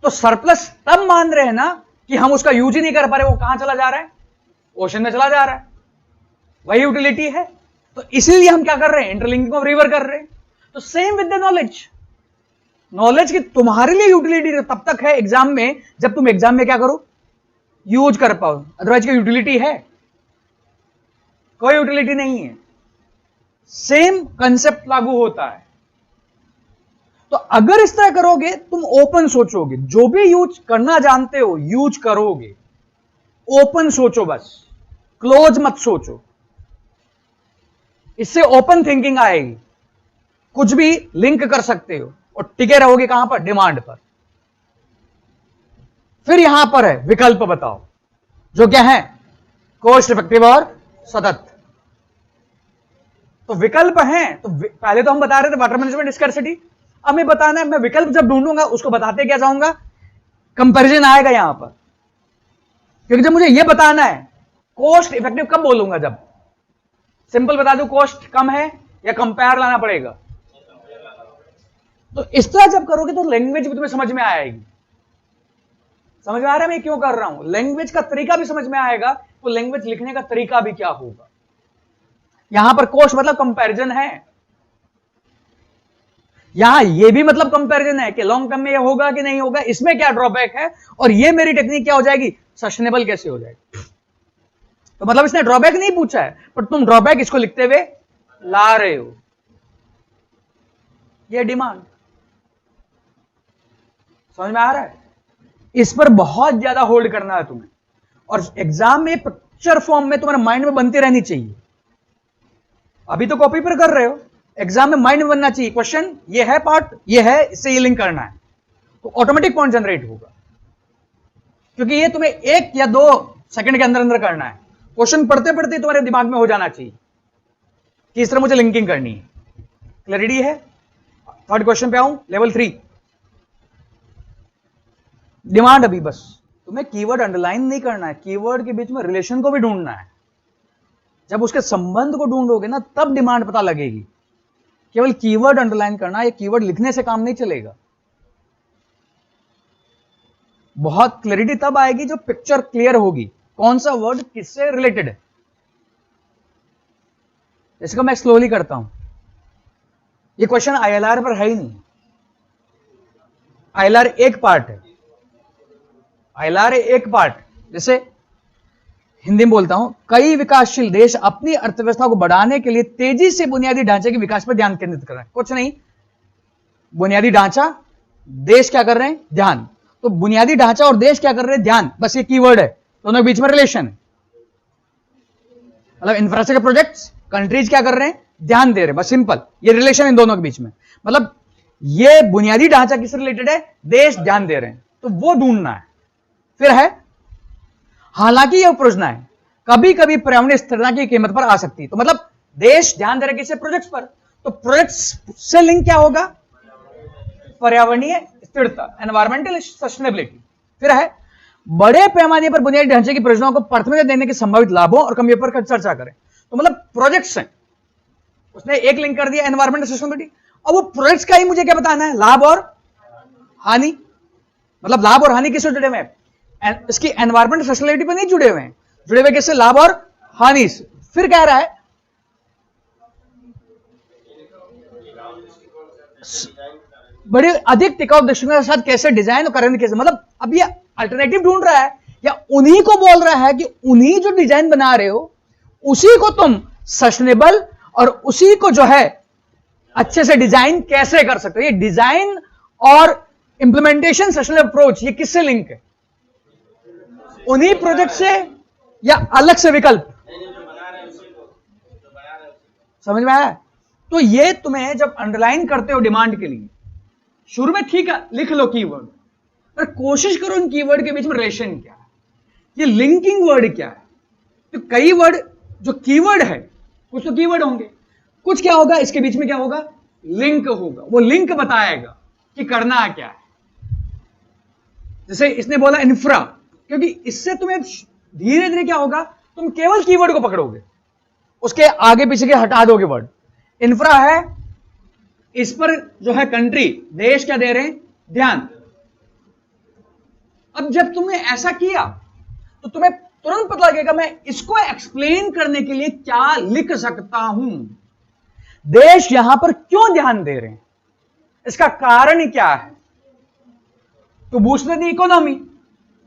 तो सरप्लस तब मान रहे हैं ना कि हम उसका यूज ही नहीं कर पा रहे, वो कहां चला जा रहा है, ओशन में चला जा रहा है, वही यूटिलिटी है। तो इसीलिए हम क्या कर रहे हैं, इंटरलिंकिंग ऑफ रिवर कर रहे हैं। तो same with the knowledge, knowledge की तुम्हारे लिए यूटिलिटी तब तक है एग्जाम में जब तुम एग्जाम में क्या करो, यूज कर पाओ, अदरवाइज की यूटिलिटी है, कोई यूटिलिटी नहीं है। सेम कंसेप्ट लागू होता है। तो अगर इस तरह करोगे, तुम ओपन सोचोगे, जो भी यूज करना जानते हो यूज करोगे, ओपन सोचो, बस क्लोज मत सोचो। इससे ओपन थिंकिंग आएगी, कुछ भी लिंक कर सकते हो और टिके रहोगे कहां पर, डिमांड पर। फिर यहां पर है विकल्प बताओ, जो क्या है, कॉस्ट इफेक्टिव और सतत। तो विकल्प हैं, तो पहले तो हम बता रहे थे वाटर मैनेजमेंट स्कैर्सिटी, अब मैं बताना है, मैं विकल्प जब ढूंढूंगा उसको बताते क्या जाऊंगा, कंपैरिजन आएगा यहां पर। क्योंकि जब मुझे यह बताना है कॉस्ट इफेक्टिव कब बोलूंगा, जब सिंपल बता दूं कॉस्ट कम है, या कंपेयर लाना पड़ेगा। तो इस तरह जब करोगे तो लैंग्वेज भी तुम्हें समझ में आएगी। समझ में आ रहा है मैं क्यों कर रहा हूं, लैंग्वेज का तरीका भी समझ में आएगा, तो लैंग्वेज लिखने का तरीका भी क्या होगा। यहां पर कॉस्ट मतलब कंपैरिजन है, यहां ये भी मतलब कंपैरिजन है कि लॉन्ग टर्म में ये होगा कि नहीं होगा, इसमें क्या ड्रॉबैक है, और ये मेरी टेक्निक क्या हो जाएगी, सस्टेनेबल कैसे हो जाएगी। तो मतलब इसने ड्रॉबैक नहीं पूछा है, पर तुम ड्रॉबैक इसको लिखते हुए ला रहे हो, ये डिमांड। समझ में आ रहा है, इस पर बहुत ज्यादा होल्ड करना है तुम्हें, और एग्जाम में पिक्चर फॉर्म में तुम्हारे माइंड में बनती रहनी चाहिए। अभी तो कॉपी पर कर रहे हो, एग्जाम में माइंड में बनना चाहिए, क्वेश्चन ये है, पार्ट ये है, इससे ये लिंक करना है, तो ऑटोमेटिक पॉइंट जनरेट होगा। क्योंकि ये तुम्हें 1 या 2 सेकंड के अंदर अंदर करना है, क्वेश्चन पढ़ते पढ़ते तुम्हारे दिमाग में हो जाना चाहिए कि इस तरह मुझे लिंकिंग करनी है। क्लैरिटी है। थर्ड क्वेश्चन पे आऊं, लेवल 3 डिमांड। अभी बस तुम्हें कीवर्ड अंडरलाइन नहीं करना है, कीवर्ड के बीच में रिलेशन को भी ढूंढना है। जब उसके संबंध को ढूंढोगे ना, तब डिमांड पता लगेगी। केवल कीवर्ड अंडरलाइन करना या कीवर्ड लिखने से काम नहीं चलेगा। बहुत क्लैरिटी तब आएगी जब पिक्चर क्लियर होगी, कौन सा वर्ड किससे रिलेटेड है। इसको मैं स्लोली करता हूं, ये क्वेश्चन आईएलआर पर है ही नहीं, आईएलआर एक पार्ट है, आईएलआर एक पार्ट। जैसे हिंदी में बोलता हूं, कई विकासशील देश अपनी अर्थव्यवस्था को बढ़ाने के लिए तेजी से बुनियादी ढांचे के विकास पर ध्यान केंद्रित कर रहे हैं। कुछ नहीं, बुनियादी ढांचा, देश क्या कर रहे हैं, ध्यान। तो बुनियादी ढांचा और देश क्या कर रहे हैं, ध्यान, बस ये कीवर्ड है, दोनों के बीच में रिलेशन है। मतलब इंफ्रास्ट्रक्चर प्रोजेक्ट्स, कंट्रीज क्या कर रहे हैं, ध्यान दे रहे हैं, बस सिंपल, ये रिलेशन इन दोनों के बीच में। मतलब ये बुनियादी ढांचा किससे रिलेटेड है, देश ध्यान दे रहे हैं, तो वो ढूंढना है। फिर है, हालांकि यह प्रयोजना है कभी कभी पर्यावरणीय स्थिरता की कीमत पर आ सकती है। तो मतलब देश ध्यान दे रहे किससे, प्रोजेक्ट्स पर, तो प्रोजेक्ट्स से लिंक क्या होगा, पर्यावरणीय स्थिरता, एनवायरमेंटल सस्टेनेबिलिटी। फिर है, बड़े पैमाने पर बुनियादी ढांचे की परियोजनाओं को प्राथमिकता देने के संभावित लाभों और कमियों पर चर्चा करें। तो मतलब प्रोजेक्ट्स हैं, उसने एक लिंक कर दिया एनवायरमेंटल सस्टेनेबिलिटी, और वो प्रोजेक्ट्स का ही मुझे क्या बताना है, लाभ और हानि। मतलब लाभ और हानि किससे जुड़े हुए हैं, इसकी एनवायरमेंटल सस्टेनेबिलिटी पर नहीं जुड़े हुए हैं, जुड़े हुए किससे, लाभ और हानि से। फिर कह रहा है बड़े अधिक टिकाऊ दृष्टिकोण के साथ कैसे डिजाइन और कार्यान्वयन कैसे। मतलब अब ये अल्टरनेटिव ढूंढ रहा है, या उन्हीं को बोल रहा है कि उन्हीं जो डिजाइन बना रहे हो उसी को तुम सस्टेनेबल और उसी को जो है अच्छे से डिजाइन कैसे कर सकते हो। ये डिजाइन और इंप्लीमेंटेशन सस्टेनेबल अप्रोच, ये किससे लिंक है, उन्हीं प्रोजेक्ट से या अलग से विकल्प, समझ में आया। तो ये तुम्हें जब अंडरलाइन करते हो डिमांड के लिए, शुरू में ठीक है लिख लो कीवर्ड, पर कोशिश करो इन कीवर्ड के बीच में रिलेशन क्या है, ये लिंकिंग वर्ड क्या है। तो कई वर्ड जो कीवर्ड है कुछ तो कीवर्ड होंगे, कुछ क्या होगा इसके बीच में, क्या होगा, लिंक होगा। वो लिंक बताएगा कि करना क्या है। जैसे इसने बोला इंफ्रा, क्योंकि इससे तुम्हें धीरे धीरे क्या होगा, तुम केवल कीवर्ड को पकड़ोगे, उसके आगे पीछे के हटा दोगे वर्ड। इंफ्रा है, इस पर जो है कंट्री, देश क्या दे रहे हैं, ध्यान। अब जब तुमने ऐसा किया तो तुम्हें तुरंत पता लगेगा मैं इसको एक्सप्लेन करने के लिए क्या लिख सकता हूं। देश यहां पर क्यों ध्यान दे रहे हैं, इसका कारण क्या है। तो बूस्ट द इकोनॉमी,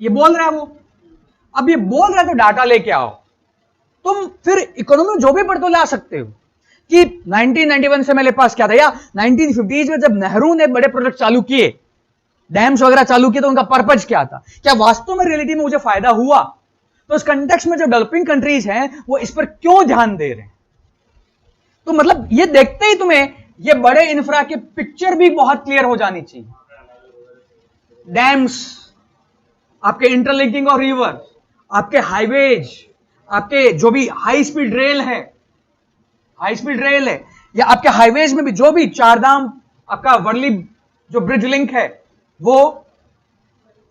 ये बोल रहा है वो। अब ये बोल रहा है तो डाटा लेके आओ। तुम फिर इकोनॉमी जो भी पढ़ तो ला सकते हो कि 1991 से मेरे पास क्या था, या 1950s में जब नेहरू ने बड़े प्रोजेक्ट चालू किए, डैम्स वगैरह चालू किए, तो उनका पर्पज क्या था, क्या वास्तव में रियलिटी में मुझे फायदा हुआ। तो इस कंटेक्स्ट में जो डेवलपिंग कंट्रीज हैं वो इस पर क्यों ध्यान दे रहे हैं। तो मतलब ये देखते ही तुम्हें ये बड़े इंफ्रा की पिक्चर भी बहुत क्लियर हो जानी चाहिए। डैम्स, आपके इंटरलिंकिंग और रिवर, आपके हाईवेज, आपके जो भी हाई स्पीड रेल है, या आपके हाईवेज में भी जो भी चारधाम, आपका वर्ली जो ब्रिज लिंक है, वो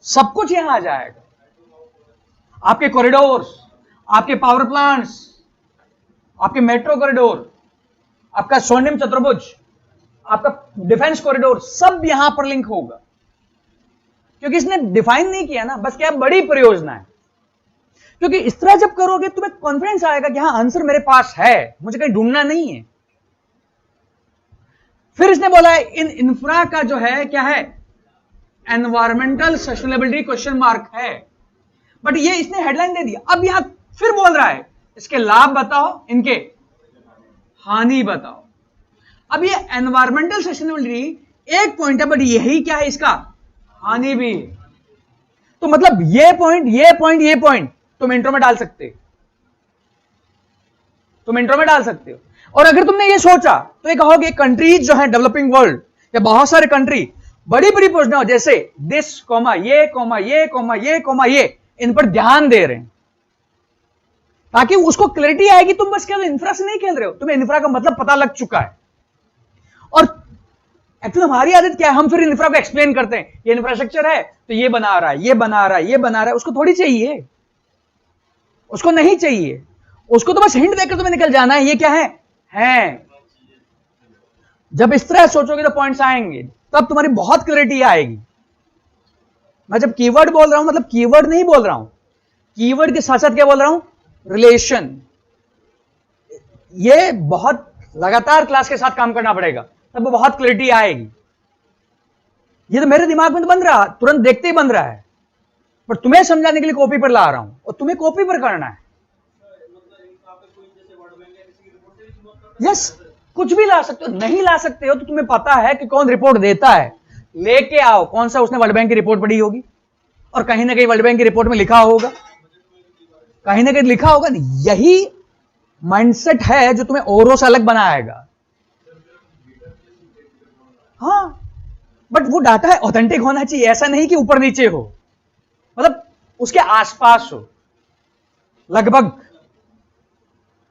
सब कुछ यहां आ जाएगा। आपके कॉरिडोर्स, आपके पावर प्लांट्स, आपके मेट्रो कॉरिडोर, आपका स्वर्णिम चतुर्भुज, आपका डिफेंस कॉरिडोर, सब यहां पर लिंक होगा। क्योंकि इसने डिफाइन नहीं किया ना, बस क्या बड़ी परियोजना है। क्योंकि इस तरह जब करोगे तुम्हें कॉन्फिडेंस आएगा कि हाँ आंसर मेरे पास है, मुझे कहीं ढूंढना नहीं है। फिर इसने बोला है इन इंफ्रा का जो है क्या है, एनवायरमेंटल सस्टेनेबिलिटी क्वेश्चन मार्क है। बट ये इसने हेडलाइन दे दिया। अब यहां फिर बोल रहा है इसके लाभ बताओ, इनके हानि बताओ। अब ये एनवायरमेंटल सस्टेनेबिलिटी एक पॉइंट है, बट यही क्या है, इसका हानि भी है। तो मतलब ये पॉइंट तुम इंट्रो में डाल सकते हो। और अगर तुमने ये सोचा तो ये कहोगे कंट्रीज जो है डेवलपिंग वर्ल्ड या बहुत सारे कंट्री बड़ी बड़ी परियोजना जैसे दिस कॉमा ये कॉमा ये कॉमा ये कॉमा ये, इन पर ध्यान दे रहे हैं ताकि उसको क्लैरिटी आएगी। तुम बस केवल इंफ्रा से नहीं खेल रहे हो, तुम्हें इंफ्रा का मतलब पता लग चुका है। और एक्चुअली हमारी आदत क्या है, हम फिर इंफ्रा को एक्सप्लेन करते हैं। ये इंफ्रास्ट्रक्चर है तो ये बना रहा है, ये बना रहा है, ये बना रहा है। उसको थोड़ी चाहिए, उसको नहीं चाहिए, उसको तो बस हिंट देकर तुम्हें निकल जाना है ये क्या है। जब इस तरह सोचोगे तो पॉइंट्स आएंगे, तब तुम्हारी बहुत क्लैरिटी आएगी। मैं जब कीवर्ड बोल रहा हूं मतलब कीवर्ड नहीं बोल रहा हूं, कीवर्ड के साथ साथ क्या बोल रहा हूं, रिलेशन। ये बहुत लगातार क्लास के साथ काम करना पड़ेगा, तब बहुत क्लैरिटी आएगी। ये तो मेरे दिमाग में तो बन रहा, तुरंत देखते ही बन रहा है, पर तुम्हें समझाने के लिए कॉपी पर ला रहा हूं और तुम्हें कॉपी पर करना है। यस, कुछ भी ला सकते हो। नहीं ला सकते हो तो तुम्हें पता है कि कौन रिपोर्ट देता है, लेके आओ। कौन सा, उसने वर्ल्ड बैंक की रिपोर्ट पढ़ी होगी और कहीं ना कहीं वर्ल्ड बैंक की रिपोर्ट में लिखा होगा, कहीं ना कहीं लिखा होगा। यही माइंडसेट है जो तुम्हें औरों से अलग बनाएगा। हाँ, बट वो डाटा है ऑथेंटिक होना चाहिए, ऐसा नहीं कि ऊपर नीचे हो, मतलब उसके आसपास हो लगभग,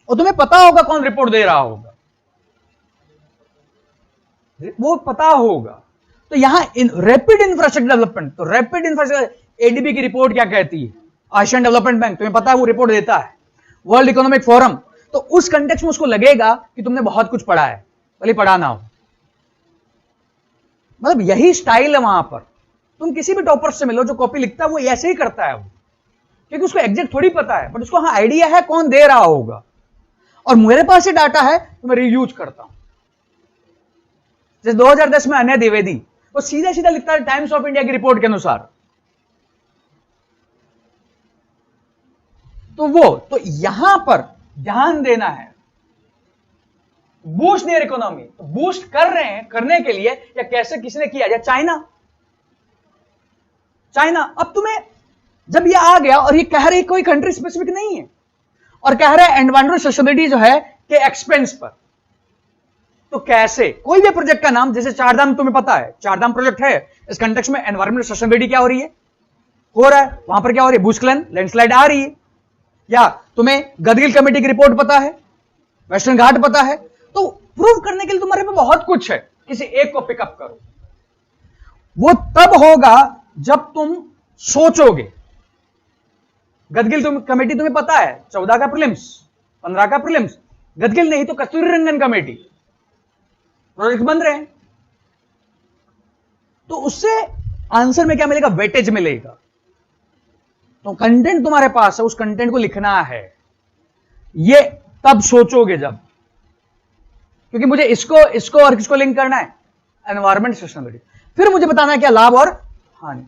और तुम्हें पता होगा कौन रिपोर्ट दे रहा होगा, वो पता होगा। तो यहां रैपिड इंफ्रास्ट्रक्चर डेवलपमेंट, तो रैपिड इंफ्रास्ट्रक्चर एडीबी की रिपोर्ट क्या कहती है, एशियन डेवलपमेंट बैंक, तुम्हें पता है वो रिपोर्ट देता है, वर्ल्ड इकोनॉमिक फोरम। तो उस कंटेक्स्ट में उसको लगेगा कि तुमने बहुत कुछ पढ़ा है, भले पढ़ा ना हो। मतलब यही स्टाइल है वहां पर। तुम किसी भी टॉपर से मिलो जो कॉपी लिखता है वो ऐसे ही करता है वो, क्योंकि उसको एग्जैक्ट थोड़ी पता है, बट उसको हाँ आइडिया है कौन दे रहा होगा। और मेरे पास ये डाटा है तो मैं रियूज करता हूं। जैसे 2010 में अनय द्विवेदी वो सीधा सीधा लिखता है टाइम्स ऑफ इंडिया की रिपोर्ट के अनुसार। तो यहां पर ध्यान देना है। बूस्ट देयर इकोनॉमी, तो बूस्ट कर रहे हैं, करने के लिए या कैसे किसी ने किया, या चाइना। अब तुम्हें जब ये आ गया और ये कह रही कोई कंट्री स्पेसिफिक नहीं है और कह रहा है एनवायरमेंटल सस्टेनेबिलिटी जो है के एक्सपेंस पर, तो कैसे कोई भी प्रोजेक्ट का नाम, जैसे चारधाम तुम्हें पता है, चारधाम प्रोजेक्ट है, इस कंटेक्स्ट में एनवायरमेंटल सस्टेनेबिलिटी क्या हो रही है, वहां पर क्या हो रही है, भूस्खलन, लैंडस्लाइड आ रही है। या तुम्हें गदगिल कमेटी की रिपोर्ट पता है, वेस्टर्न घाट पता है। तो प्रूव करने के लिए तुम्हारे पे बहुत कुछ है, किसी एक को पिकअप करो। वो तब होगा जब तुम सोचोगे। गदगिल कमेटी तुम्हें पता है, 14 का प्रीलिम्स, 15 का प्रीलिम्स। गदगिल नहीं तो कस्तूरी रंगन कमेटी, प्रोजेक्ट बन रहे हैं। तो उससे आंसर में क्या मिलेगा? वेटेज मिलेगा। तो कंटेंट तुम्हारे पास है, उस कंटेंट को लिखना है। ये तब सोचोगे जब, क्योंकि मुझे इसको और किसको लिंक करना है? Environment sustainability. फिर मुझे बताना है क्या लाभ और हानि।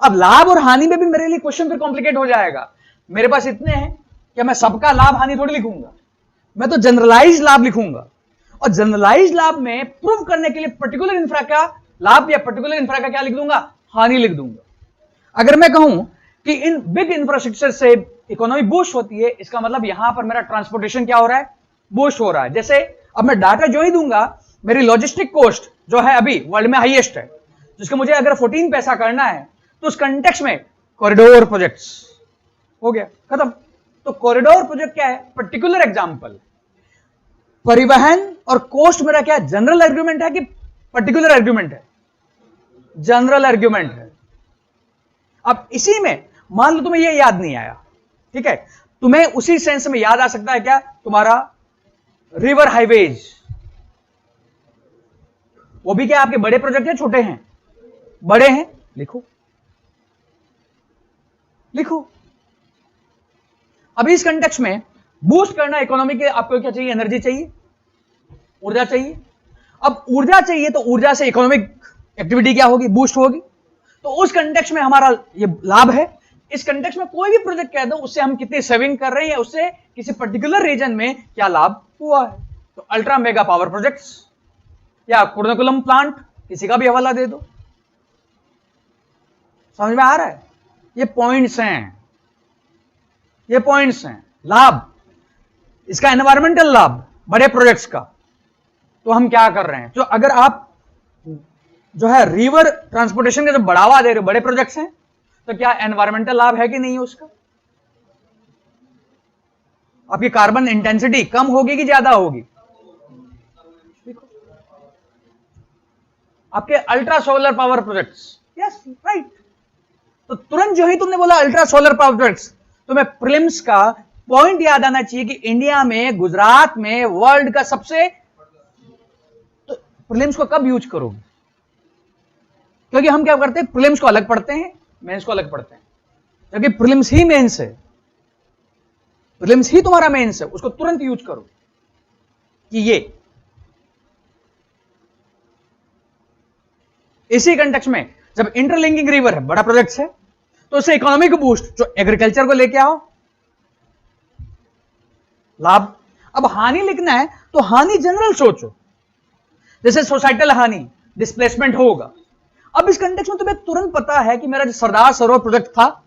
अब लाभ और हानि में भी मेरे लिए क्वेश्चन फिर कॉम्प्लिकेट हो जाएगा। मेरे पास इतने हैं कि मैं सबका लाभ हानि थोड़ी लिखूंगा, मैं तो जनरलाइज लाभ लिखूंगा। और जनरलाइज लाभ में प्रूव करने के लिए पर्टिकुलर इंफ्रा का लाभ या पर्टिकुलर इंफ्रा का क्या लिख दूंगा? हानि लिख दूंगा। अगर मैं कहूं कि इन बिग इंफ्रास्ट्रक्चर से इकोनॉमी बूस्ट होती है, इसका मतलब यहां पर मेरा ट्रांसपोर्टेशन क्या हो रहा है? बूस्ट हो रहा है। जैसे अब मैं डाटा जो ही दूंगा, मेरी लॉजिस्टिक कॉस्ट जो है अभी वर्ल्ड में हाईएस्ट है, जिसका मुझे अगर 14 पैसा करना है, तो उस कंटेक्स्ट में कॉरिडोर प्रोजेक्ट्स हो गया, खत्म। तो कॉरिडोर प्रोजेक्ट क्या है? Particular example. परिवहन और कॉस्ट मेरा क्या है? जनरल आर्ग्यूमेंट है कि पर्टिकुलर आर्ग्यूमेंट है? जनरल आर्ग्यूमेंट है। अब इसी में मान लो तुम्हें ये याद नहीं आया, ठीक है, तुम्हें उसी सेंस में याद आ सकता है क्या? तुम्हारा रिवर हाईवेज, वो भी क्या आपके बड़े प्रोजेक्ट हैं, छोटे हैं? बड़े हैं, लिखो लिखो। अभी इस कंटेक्स्ट में बूस्ट करना इकोनॉमी के, आपको क्या चाहिए? एनर्जी चाहिए, ऊर्जा चाहिए। अब ऊर्जा चाहिए तो ऊर्जा से इकोनॉमिक एक्टिविटी क्या होगी? बूस्ट होगी। तो उस कंटेक्स्ट में हमारा ये लाभ है। इस कंटेक्स्ट में कोई भी प्रोजेक्ट कह दो, उससे हम कितनी सेविंग कर रहे हैं, उससे किसी पर्टिकुलर रीजन में क्या लाभ हुआ है। तो अल्ट्रा मेगा पावर प्रोजेक्ट्स या कुर्णकुलम प्लांट, किसी का भी हवाला दे दो। समझ में आ रहा है? ये पॉइंट्स हैं, ये पॉइंट्स हैं। लाभ, इसका एनवायरमेंटल लाभ बड़े प्रोजेक्ट्स का, तो हम क्या कर रहे हैं? जो अगर आप जो है रिवर ट्रांसपोर्टेशन का जो बढ़ावा दे रहे हो, बड़े प्रोजेक्ट्स हैं, तो क्या एनवायरमेंटल लाभ है कि नहीं है उसका? आपकी कार्बन इंटेंसिटी कम होगी कि ज्यादा होगी? आपके ultra solar power projects, yes right. तो तुरंत जो ही तुमने बोला अल्ट्रा सोलर पावर प्रोजेक्ट्स, तुम्हें प्रीलिम्स का पॉइंट याद आना चाहिए कि इंडिया में, गुजरात में वर्ल्ड का सबसे। तो प्रीलिम्स को कब यूज करोगे? क्योंकि हम क्या करते हैं, प्रीलिम्स को अलग पढ़ते हैं, मेंस को अलग पढ़ते हैं। क्योंकि प्रीलिम्स ही मेंस है, प्रीलिम्स ही तुम्हारा मेंस है, उसको तुरंत यूज करो कि ये इसी कंटेक्स्ट में जब इंटरलिंकिंग रिवर है, बड़ा प्रोजेक्ट है, तो उससे इकोनॉमिक बूस्ट, जो एग्रीकल्चर को लेके आओ, लाभ। अब हानि लिखना है तो हानि जनरल सोचो, जैसे सोसाइटल हानि, डिस्प्लेसमेंट होगा। अब इस कंटेक्स्ट में तुम्हें तुरंत पता है कि मेरा जो सरदार सरोवर प्रोजेक्ट था,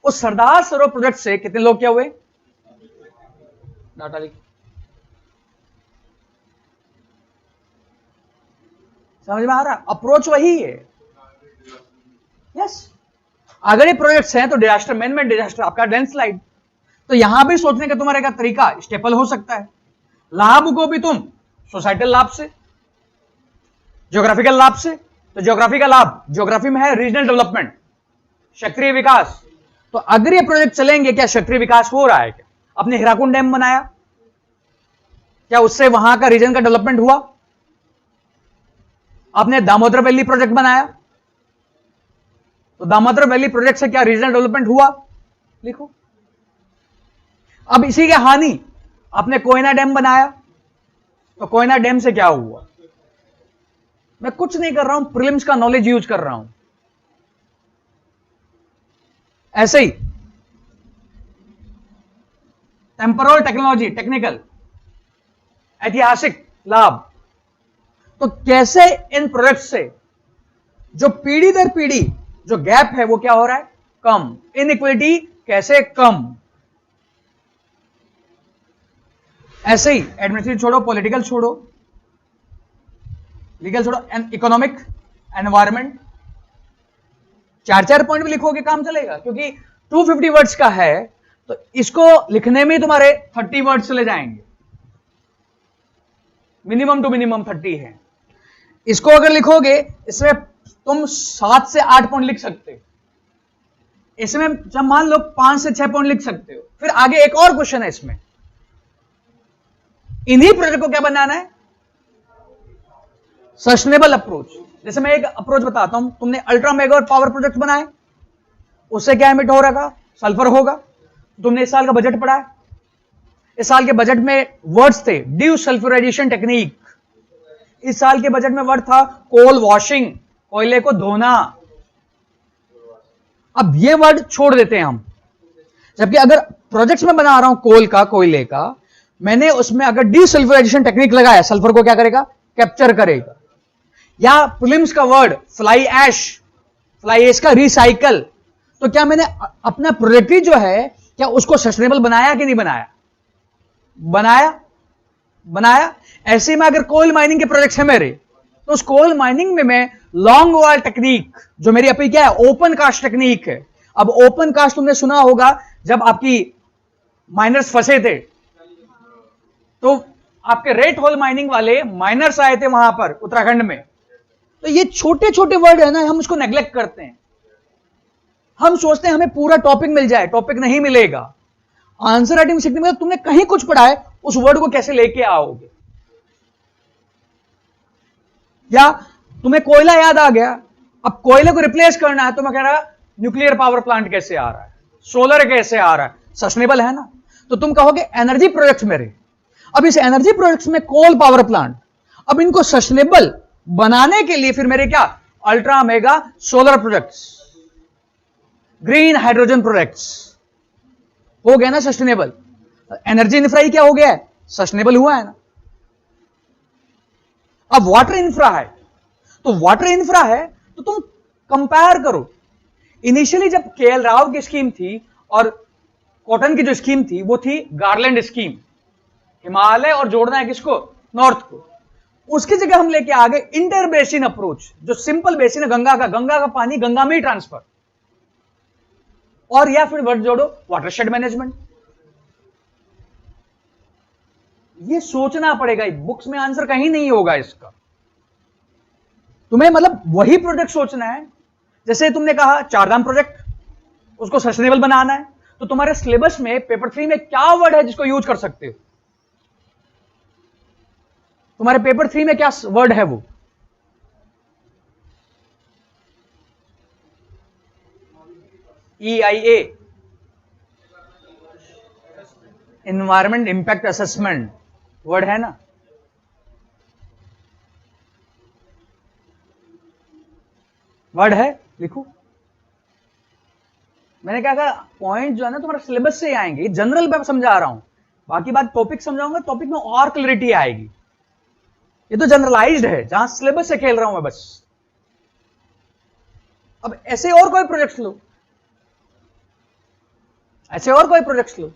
उस सरदार सरोवर प्रोजेक्ट से कितने लोग क्या हुए? डाटा लिख, समझ में आ रहा? अप्रोच वही है। यस, अगर ये प्रोजेक्ट्स हैं तो डिजास्टर मैनेजमेंट, डिजास्टर आपका लैंडस्लाइड। तो यहां भी सोचने का तुम्हारे का तरीका स्टेपल हो सकता है। लाभ को भी तुम सोसाइटल लाभ से, ज्योग्राफिकल लाभ से। तो ज्योग्राफी का लाभ, ज्योग्राफी में है रीजनल डेवलपमेंट, क्षेत्रीय विकास। तो अगर ये प्रोजेक्ट चलेंगे, क्या क्षेत्रीय विकास हो रहा है? क्या आपने हीराकुंड डैम बनाया, क्या उससे वहां का रीजन का डेवलपमेंट हुआ? आपने दामोदर वैली प्रोजेक्ट बनाया, तो दामोदर वैली प्रोजेक्ट से क्या रीजनल डेवलपमेंट हुआ? लिखो। अब इसी के हानि, आपने कोयना डैम बनाया, तो कोयना डैम से क्या हुआ? मैं कुछ नहीं कर रहा हूं, प्रीलिम्स का नॉलेज यूज कर रहा हूं। ऐसे ही टेम्पोरल टेक्नोलॉजी, टेक्निकल, ऐतिहासिक लाभ। तो कैसे इन प्रोजेक्ट से जो पीढ़ी दर पीढ़ी जो गैप है वो क्या हो रहा है? कम। इनइक्वालिटी कैसे कम? ऐसे ही एडमिनिस्ट्रेटिव छोड़ो, पॉलिटिकल छोड़ो, लीगल छोड़ो, इकोनॉमिक, एनवायरमेंट, 4-4 पॉइंट भी लिखोगे काम चलेगा। क्योंकि 250 वर्ड्स का है, तो इसको लिखने में तुम्हारे 30 वर्ड्स चले जाएंगे। मिनिमम टू मिनिमम 30 है। इसको अगर लिखोगे इसमें तुम 7 से 8 पॉइंट लिख सकते हो, इसमें जब मान लो 5 से 6 पॉइंट लिख सकते हो। फिर आगे एक और क्वेश्चन है इसमें, इन्हीं प्रोजेक्ट को क्या बनाना है, सस्टेनेबल अप्रोच। जैसे मैं एक अप्रोच बताता हूं, तुमने अल्ट्रा मेगावाट पावर प्रोजेक्ट बनाए, उससे क्या एमिट हो रहा, सल्फर होगा। तुमने इस साल का बजट पढ़ा है, इस साल के बजट में वर्ड्स थे ड्यू सल्फ्यूराइजेशन टेक्निक, इस साल के बजट में वर्ड था कोल वॉशिंग, कोयले को धोना। अब ये वर्ड छोड़ देते हैं हम, जबकि अगर प्रोजेक्ट्स में बना रहा हूं कोल का, कोयले का, मैंने उसमें अगर डीसल्फ्यूराइजेशन टेक्निक लगाया, सल्फर को क्या करेगा, कैप्चर करेगा। या प्रीलिम्स का वर्ड फ्लाई ऐश का रिसाइकल, तो क्या मैंने अपना प्रोजेक्ट ही जो है क्या उसको सस्टेनेबल बनाया कि नहीं बनाया, बनाया। ऐसे में अगर कोल माइनिंग के प्रोजेक्ट्स है मेरे, तो उस कोल माइनिंग में मैं लॉन्ग वॉल टेक्निक, जो मेरी अपनी क्या है, ओपन कास्ट टेक्निक है। अब ओपन कास्ट तुमने सुना होगा, जब आपकी माइनर्स फंसे थे तो आपके रेड होल माइनिंग वाले माइनर्स आए थे वहां पर उत्तराखंड में। तो ये छोटे छोटे वर्ड है ना, हम उसको नेग्लेक्ट करते हैं। हम सोचते हैं हमें पूरा टॉपिक मिल जाए, टॉपिक नहीं मिलेगा। आंसर राइटिंग सीखने में तुमने कहीं कुछ पढ़ा है, उस वर्ड को कैसे लेके आओगे। या तुम्हें कोयला याद आ गया, अब कोयले को रिप्लेस करना है, तो मैं कह रहा न्यूक्लियर पावर प्लांट कैसे आ रहा है, सोलर कैसे आ रहा है, सस्टेनेबल है ना। तो तुम कहोगे एनर्जी प्रोजेक्ट्स मेरे। अब इस एनर्जी प्रोजेक्ट्स में कोल पावर प्लांट, अब इनको सस्टेनेबल बनाने के लिए फिर मेरे क्या, ultra mega solar projects, green hydrogen projects, हो गया ना सस्टेनेबल। एनर्जी इंफ्रा ही क्या हो गया है, सस्टेनेबल हुआ है ना। अब वाटर इंफ्रा है, तो वाटर इंफ्रा है तो तुम कंपेयर करो। इनिशियली जब केएल राव की स्कीम थी और कॉटन की जो स्कीम थी वो थी गार्लैंड स्कीम, हिमालय और जोड़ना है किसको, नॉर्थ को। उसकी जगह हम लेके आ गए इंटर बेसिन अप्रोच, जो सिंपल बेसिन है गंगा का पानी गंगा में ही ट्रांसफर, और या फिर वर्ड जोड़ो वाटरशेड मैनेजमेंट। ये सोचना पड़ेगा, बुक्स में आंसर कहीं नहीं होगा इसका। तुम्हें मतलब वही प्रोजेक्ट सोचना है। जैसे तुमने कहा चारधाम प्रोजेक्ट, उसको सस्टेनेबल बनाना है, तो तुम्हारे सिलेबस में पेपर 3 में क्या वर्ड है जिसको यूज कर सकते हो, तुम्हारे पेपर 3 में क्या वर्ड है वो। EIA, environment impact assessment, word है ना। वर्ड है, लिखो। मैंने क्या कहा, पॉइंट जो है ना तुम्हारा सिलेबस से आएंगे, जनरल मैं समझा रहा हूं, बाकी बात टॉपिक समझाऊंगा, टॉपिक में और क्लैरिटी आएगी। ये तो जनरलाइज्ड है, जहां सिलेबस से खेल रहा हूं मैं बस। अब ऐसे और कोई प्रोजेक्ट्स लो, ऐसे और कोई प्रोजेक्ट्स लो।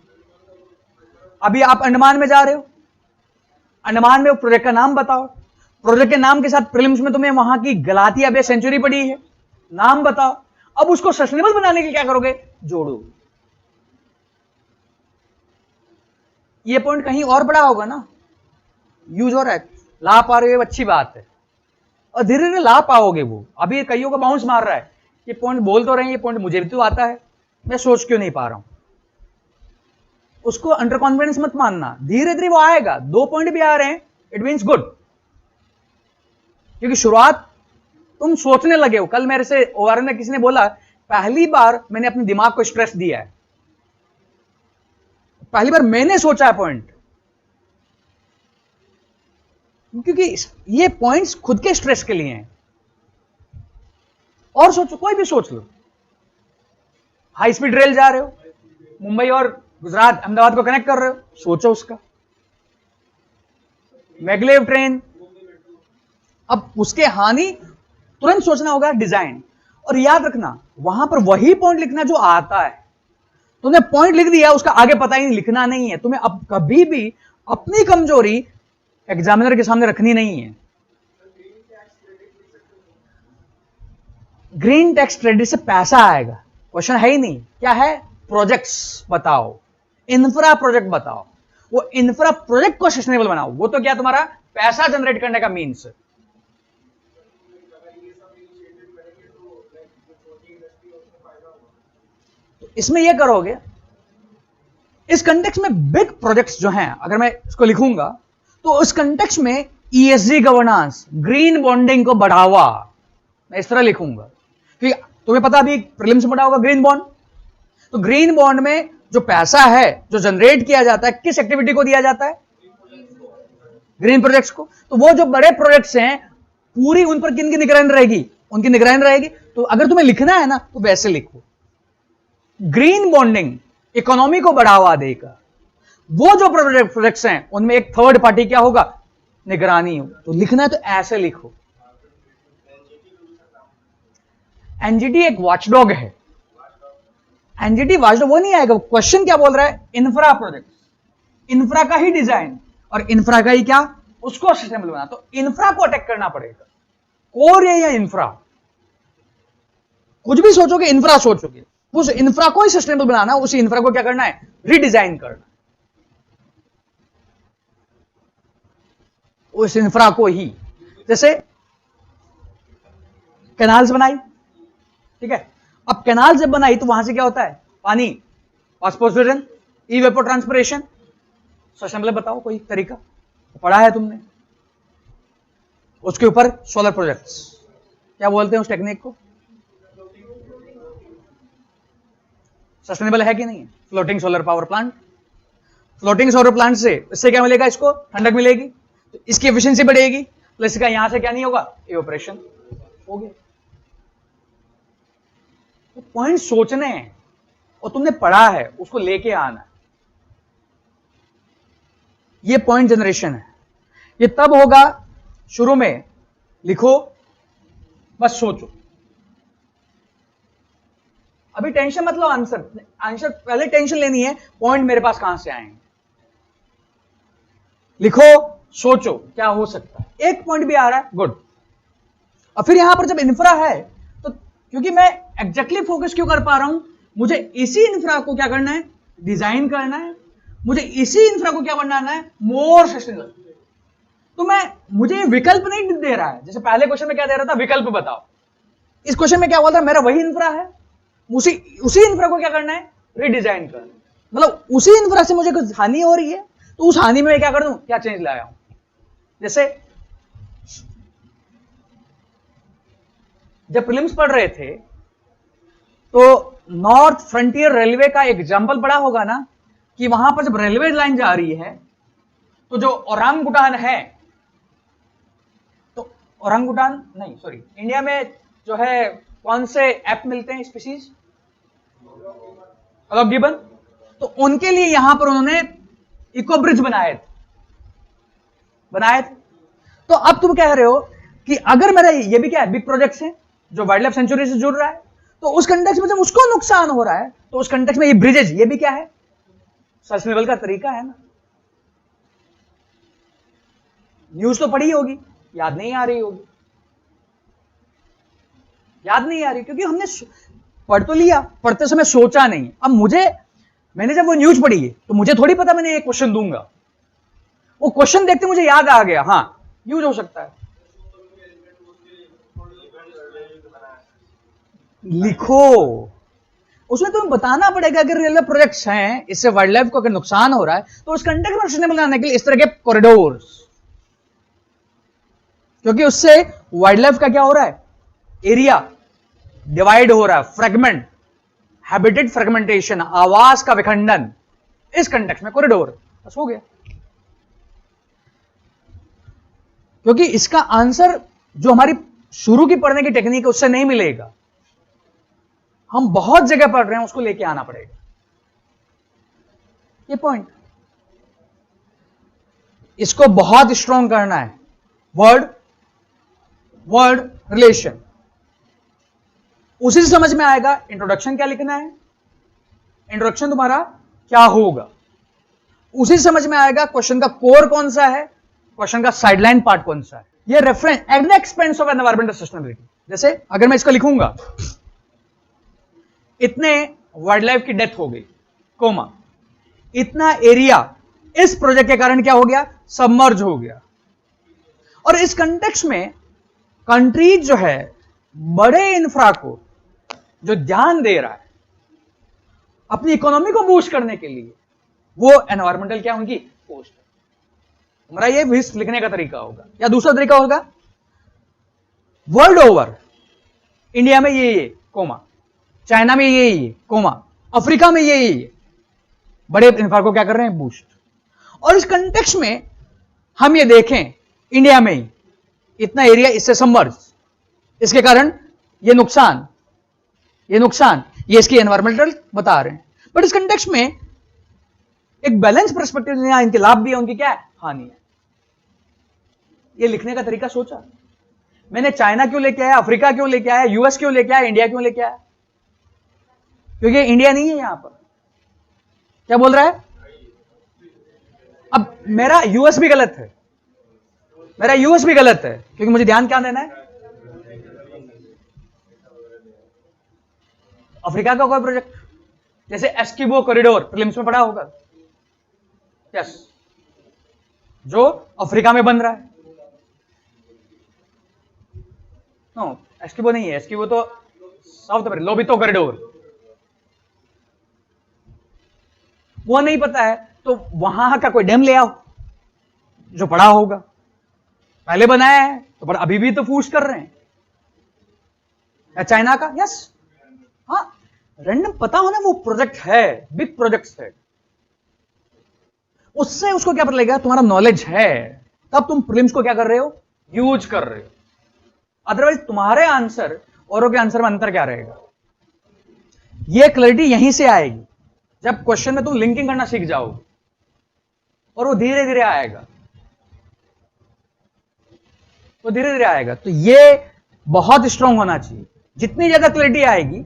अभी आप अंडमान में जा रहे हो, अंडमान में प्रोजेक्ट का नाम बताओ, प्रोजेक्ट के नाम के साथ प्रीलिम्स में तुम्हें वहां की गलातिया बे सेंचुरी पड़ी है, नाम बताओ। अब उसको सस्टेनेबल बनाने के लिए क्या करोगे, जोड़ो। ये पॉइंट कहीं और बड़ा होगा ना, यूज हो रहा है, ला पा रहे हो, अच्छी बात है, और धीरे धीरे ला पाओगे। वो अभी कईयों का बाउंस मार रहा है, ये पॉइंट बोल तो रहे हैं, ये पॉइंट मुझे भी तो आता है, मैं सोच क्यों नहीं पा रहा हूं। उसको अंडर कॉन्फिडेंस मत मानना, धीरे धीरे वो आएगा। 2 पॉइंट भी आ रहे हैं, इट मीन्स गुड, क्योंकि शुरुआत तुम सोचने लगे हो। कल मेरे से ओआरएन में किसी ने बोला, पहली बार मैंने अपने दिमाग को स्ट्रेस दिया है, पहली बार मैंने सोचा है पॉइंट, क्योंकि ये पॉइंट्स खुद के स्ट्रेस के लिए हैं। और सोचो, कोई भी सोच लो, हाई स्पीड रेल जा रहे हो, मुंबई और गुजरात अहमदाबाद को कनेक्ट कर रहे हो, सोचो उसका। मैग्लेव ट्रेन, अब उसके हानि तुरंत सोचना होगा, डिजाइन। और याद रखना, वहां पर वही पॉइंट लिखना जो आता है। तुमने पॉइंट लिख दिया, उसका आगे पता ही नहीं, लिखना नहीं है। तुम्हें अब कभी भी अपनी कमजोरी एग्जामिनर के सामने रखनी नहीं है। ग्रीन टैक्स क्रेडिट से पैसा आएगा, क्वेश्चन है ही नहीं। क्या है, प्रोजेक्ट्स बताओ, इंफ्रा प्रोजेक्ट बताओ, वो इंफ्रा प्रोजेक्ट को सस्टेनेबल बनाओ। वो तो क्या तुम्हारा पैसा जनरेट करने का मीन्स। तो इसमें ये करोगे, इस कंटेक्स्ट में बिग प्रोजेक्ट्स जो हैं, अगर मैं इसको लिखूंगा तो उस कंटेक्स्ट में ESG गवर्नेंस, ग्रीन बॉन्डिंग को बढ़ावा, मैं इस तरह लिखूंगा। ठीक है, तुम्हें पता अभी प्रीलिम्स में पढ़ा होगा ग्रीन बॉन्ड। तो ग्रीन बॉन्ड में जो पैसा है जो जनरेट किया जाता है किस एक्टिविटी को दिया जाता है? ग्रीन प्रोजेक्ट्स को। तो वो जो बड़े प्रोजेक्ट्स हैं पूरी उन पर किन की निगरानी रहेगी? उनकी निगरानी रहेगी। तो अगर तुम्हें लिखना है ना तो वैसे लिखो, ग्रीन बॉन्डिंग इकोनॉमी को बढ़ावा देगा। वो जो प्रोजेक्ट्स हैं उनमें एक थर्ड पार्टी क्या होगा? निगरानी हो। तो लिखना है तो ऐसे लिखो। एनजीटी एक वॉचडॉग है। एनजीटी वॉचडॉग वो नहीं आएगा। क्वेश्चन क्या बोल रहा है? इंफ्रा प्रोजेक्ट, इंफ्रा का ही डिजाइन और इंफ्रा का ही क्या उसको सस्टेनेबल बना। तो इंफ्रा को अटैक करना पड़ेगा। कोर या इंफ्रा, कुछ भी सोचोगे इंफ्रा सोचोगे, उस इंफ्रा को ही सस्टेनेबल बनाना, उस इंफ्रा को क्या करना है? रीडिजाइन करना। उस इंफ्रा को ही, जैसे कैनाल्स बनाई, ठीक है, अब कैनाल जब बनाई तो वहां से क्या होता है? पानी वाष्पोत्सर्जन, इवेपोट्रांसपिरेशन। सस्टेनेबल बताओ कोई तरीका, पढ़ा है तुमने। उसके ऊपर सोलर प्रोजेक्ट्स, क्या बोलते हैं उस टेक्निक को? सस्टेनेबल है कि नहीं? Floating solar power plant. Floating solar plant से इससे क्या मिलेगा? इसको ठंडक मिलेगी, तो इसकी एफिशिएंसी बढ़ेगी, प्लस इसका यहां से क्या नहीं होगा? इवेपोरेशन हो गया। तो पॉइंट सोचने हैं और तुमने पढ़ा है उसको लेके आना है। ये पॉइंट जनरेशन है। ये तब होगा, शुरू में लिखो, बस सोचो। अभी टेंशन मत लो, आंसर पहले टेंशन लेनी है, पॉइंट मेरे पास कहां से आएंगे। लिखो, सोचो क्या हो सकता है। एक पॉइंट भी आ रहा है, गुड। और फिर यहां पर जब इंफ्रा है तो क्योंकि मैं एग्जैक्टली फोकस क्यों कर पा रहा हूं, मुझे इसी इंफ्रा को क्या करना है? डिजाइन करना है। मुझे इसी इंफ्रा को क्या बनाना है? More sustainable. तो मुझे विकल्प नहीं दे रहा है। जैसे पहले क्वेश्चन में क्या दे रहा था? विकल्प बताओ। इस क्वेश्चन में क्या बोल रहा है? मेरा वही इंफ्रा है, उसी इंफ्रा को क्या करना है? रीडिजाइन करना। मतलब उसी इंफ्रा से मुझे कुछ हानि हो रही है तो उस हानि में मैं क्या कर दूं? क्या चेंज लाया हूं। जैसे जब प्रीलिम्स पढ़ रहे थे तो नॉर्थ फ्रंटियर रेलवे का एग्जांपल पढ़ा होगा ना, कि वहां पर जब रेलवे लाइन जा रही है तो जो ओरांगुटान है, तो ओरांगुटान नहीं, सॉरी, इंडिया में जो है कौन से ऐप मिलते हैं स्पीशीज? गिबन। तो उनके लिए यहां पर उन्होंने इको ब्रिज बनाए थे। तो अब तुम कह रहे हो कि अगर मेरा ये भी क्या है? बिग प्रोजेक्ट्स है जो वाइल्ड लाइफ सेंचुरी से जुड़ रहा है, तो उस कंटेक्स्ट में जब उसको नुकसान हो रहा है तो उस कंटेक्स्ट में ये ब्रिजेज, ये भी क्या है? सस्टेनेबल का तरीका है ना। न्यूज तो पढ़ी होगी, याद नहीं आ रही होगी, क्योंकि हमने पढ़ तो लिया, पढ़ते समय सोचा नहीं। अब मैंने जब वो न्यूज पढ़ी है तो मुझे थोड़ी पता मैंने एक क्वेश्चन दूंगा, वो क्वेश्चन देखते मुझे याद आ गया, हाँ यूज हो सकता है। लिखो, उसमें तुम्हें बताना पड़ेगा कि रेलवे प्रोजेक्ट्स हैं, इससे वाइल्ड लाइफ को अगर नुकसान हो रहा है तो उस कंटेक्स्ट में सस्टेनेबल बनाने के लिए इस तरह के कॉरिडोर्स, क्योंकि उससे वाइल्ड लाइफ का क्या हो रहा है? एरिया डिवाइड हो रहा है, फ्रेगमेंट, हैबिटेट फ्रेगमेंटेशन, आवास का विखंडन, इस कंटेक्स्ट में कॉरिडोर, बस हो गया। क्योंकि इसका आंसर जो हमारी शुरू की पढ़ने की टेक्निक है उससे नहीं मिलेगा, हम बहुत जगह पढ़ रहे हैं, उसको लेके आना पड़ेगा। ये पॉइंट, इसको बहुत स्ट्रॉन्ग करना है। वर्ड रिलेशन, उसी से समझ में आएगा इंट्रोडक्शन क्या लिखना है, इंट्रोडक्शन तुम्हारा क्या होगा, उसी से समझ में आएगा क्वेश्चन का कोर कौन सा है, क्वेश्चन का साइडलाइन पार्ट कौन सा है। ये reference at the expense of environmental sustainability. जैसे अगर मैं इसको लिखूंगा, इतने वाइल्ड लाइफ की डेथ हो गई, कोमा, इतना एरिया इस प्रोजेक्ट के कारण क्या हो गया? सबमर्ज हो गया। और इस कंटेक्स्ट में कंट्रीज जो है बड़े इंफ्रा को जो ध्यान दे रहा है अपनी इकोनॉमी को बूस्ट करने के लिए, वो एनवायरमेंटल क्या उनकी पोस्ट है। हमारा ये विश लिखने का तरीका होगा, या दूसरा तरीका होगा वर्ल्ड ओवर इंडिया में ये कोमा, चाइना में ये कोमा, अफ्रीका में ये बड़े इंफ्रा को क्या कर रहे हैं, बूस्ट। और इस कंटेक्स्ट में हम ये देखें इंडिया में ही इतना एरिया इससे सबमर्ज, इसके कारण ये नुकसान, ये इसकी एनवायरमेंटल बता रहे हैं। बट इस कंटेक्स्ट में एक बैलेंस पर्सपेक्टिव, यहां इनके लाभ भी है, उनकी क्या है, हानि है। ये लिखने का तरीका सोचा मैंने, चाइना क्यों लेके आया, अफ्रीका क्यों लेके आया, यूएस क्यों लेके आया, इंडिया क्यों लेके आया? क्योंकि इंडिया नहीं है यहां पर। क्या बोल रहा है? अब मेरा यूएस भी गलत है, क्योंकि मुझे ध्यान क्या देना है, अफ्रीका का कोई प्रोजेक्ट जैसे एस्किमो कॉरिडोर प्रीलिम्स में पढ़ा होगा, यस, जो अफ्रीका में बन रहा है। नो, एस्किमो नहीं है, एस्किमो तो साउथ अफ्रीका, लोबितो कॉरिडोर, वो नहीं पता है तो वहां का कोई डैम ले आओ जो पढ़ा होगा, पहले बनाया है तो पर अभी भी तो फूस कर रहे हैं। या चाइना का, यस, हाँ, रैंडम पता होना वो प्रोजेक्ट है, बिग प्रोजेक्ट्स है, उससे उसको क्या पता लगेगा, तुम्हारा नॉलेज है, तब तुम प्रीलिम्स को क्या कर रहे हो, यूज कर रहे हो। अदरवाइज तुम्हारे आंसर औरों के आंसर में अंतर क्या रहेगा? ये क्लैरिटी यहीं से आएगी जब क्वेश्चन में तुम लिंकिंग करना सीख जाओगे, और वो धीरे धीरे आएगा, तो ये बहुत स्ट्रांग होना चाहिए। जितनी ज्यादा क्लैरिटी आएगी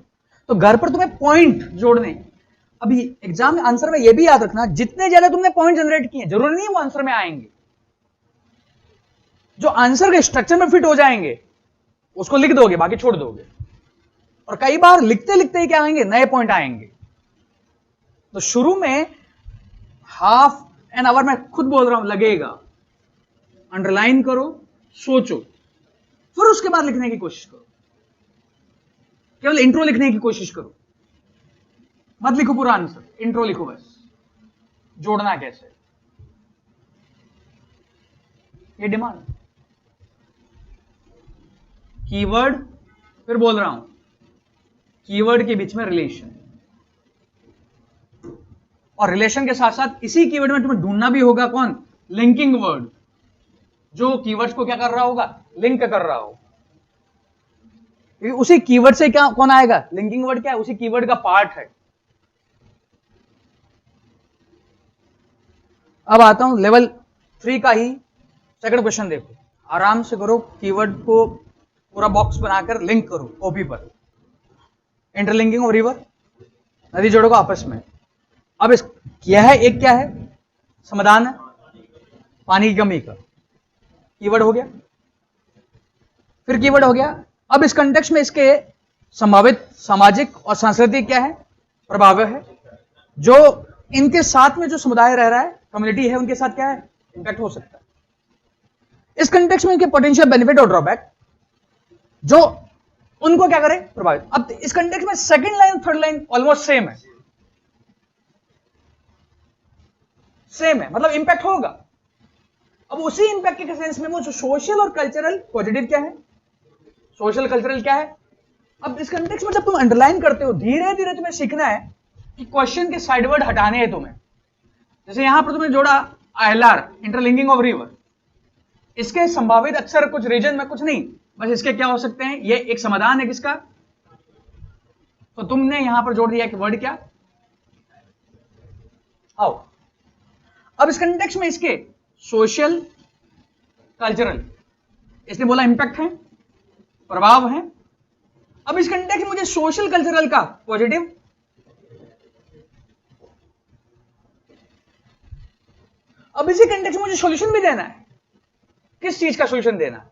तो घर पर तुम्हें पॉइंट जोड़ने। अभी एग्जाम में आंसर में ये भी याद रखना, जितने ज्यादा तुमने पॉइंट जनरेट किए, जरूरी नहीं है वो आंसर में आएंगे, जो आंसर के स्ट्रक्चर में फिट हो जाएंगे उसको लिख दोगे, बाकी छोड़ दोगे। और कई बार लिखते लिखते ही क्या आएंगे, नए पॉइंट आएंगे। तो शुरू में हाफ एन आवर में खुद बोल रहा हूं लगेगा, अंडरलाइन करो, सोचो, फिर उसके बाद लिखने की कोशिश करो। केवल इंट्रो लिखने की कोशिश करो, मत लिखो पूरा आंसर, इंट्रो लिखो बस, जोड़ना कैसे, ये डिमांड। कीवर्ड, फिर बोल रहा हूं, कीवर्ड के बीच में रिलेशन, और रिलेशन के साथ साथ इसी कीवर्ड में तुम्हें ढूंढना भी होगा कौन, लिंकिंग वर्ड, जो कीवर्ड्स को क्या कर रहा होगा, लिंक कर रहा हो। उसी कीवर्ड से क्या कौन आएगा, लिंकिंग वर्ड क्या है, उसी कीवर्ड का पार्ट है। अब आता हूं लेवल 3 का ही सेकंड क्वेश्चन, देखो आराम से करो, कीवर्ड को पूरा बॉक्स बनाकर लिंक करो ओपी पर, इंटरलिंकिंग ऑफ रिवर, नदी जोड़ों को आपस में। अब इस क्या है, एक क्या है, समाधान है पानी की कमी का, कीवर्ड हो गया, फिर कीवर्ड हो गया। अब इस कंटेक्स्ट में इसके संभावित सामाजिक और सांस्कृतिक क्या है, प्रभाव है, जो इनके साथ में जो समुदाय रह रहा है, कम्युनिटी है, उनके साथ क्या है, इंपैक्ट हो सकता है। इस कंटेक्स्ट में इनके पोटेंशियल बेनिफिट और ड्रॉबैक, जो उनको क्या करे, प्रभावित। अब इस कंटेक्स्ट में second line third line almost same है, मतलब इंपैक्ट होगा। अब उसी इंपैक्ट के सेंस में वो जो सोशल और कल्चरल पॉजिटिव क्या है, सोशल कल्चरल क्या है। अब इस कंटेक्स्ट में जब तुम अंडरलाइन करते हो, धीरे धीरे तुम्हें सीखना है कि क्वेश्चन के साइड वर्ड हटाने हैं तुम्हें। जैसे यहां पर तुमने जोड़ा आईएलआर, इंटरलिंकिंग ऑफ रिवर, इसके संभावित अक्सर कुछ रीजन में कुछ नहीं, बस इसके क्या हो सकते हैं, ये एक समाधान है किसका, तो तुमने यहां पर जोड़ दिया कि वर्ड क्या, हाउ। अब इस कंटेक्स्ट में इसके सोशल कल्चरल, इसने बोला इंपैक्ट है, प्रभाव है। अब इस कंटेक्स्ट में मुझे सोशल कल्चरल का पॉजिटिव, अब इसी कंटेक्स्ट में मुझे सॉल्यूशन भी देना है। किस चीज का सॉल्यूशन देना है,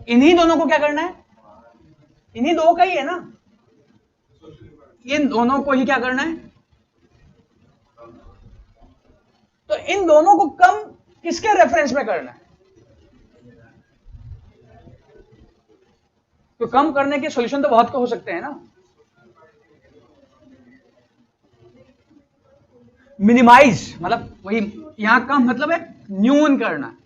इन्हीं दोनों को क्या करना है, इन्हीं दो का ही है ना, इन दोनों को ही क्या करना है, तो इन दोनों को कम किसके रेफरेंस में करना है, तो कम करने के सॉल्यूशन तो बहुत हो सकते हैं ना। मिनिमाइज मतलब वही यहां का मतलब है न्यून करना।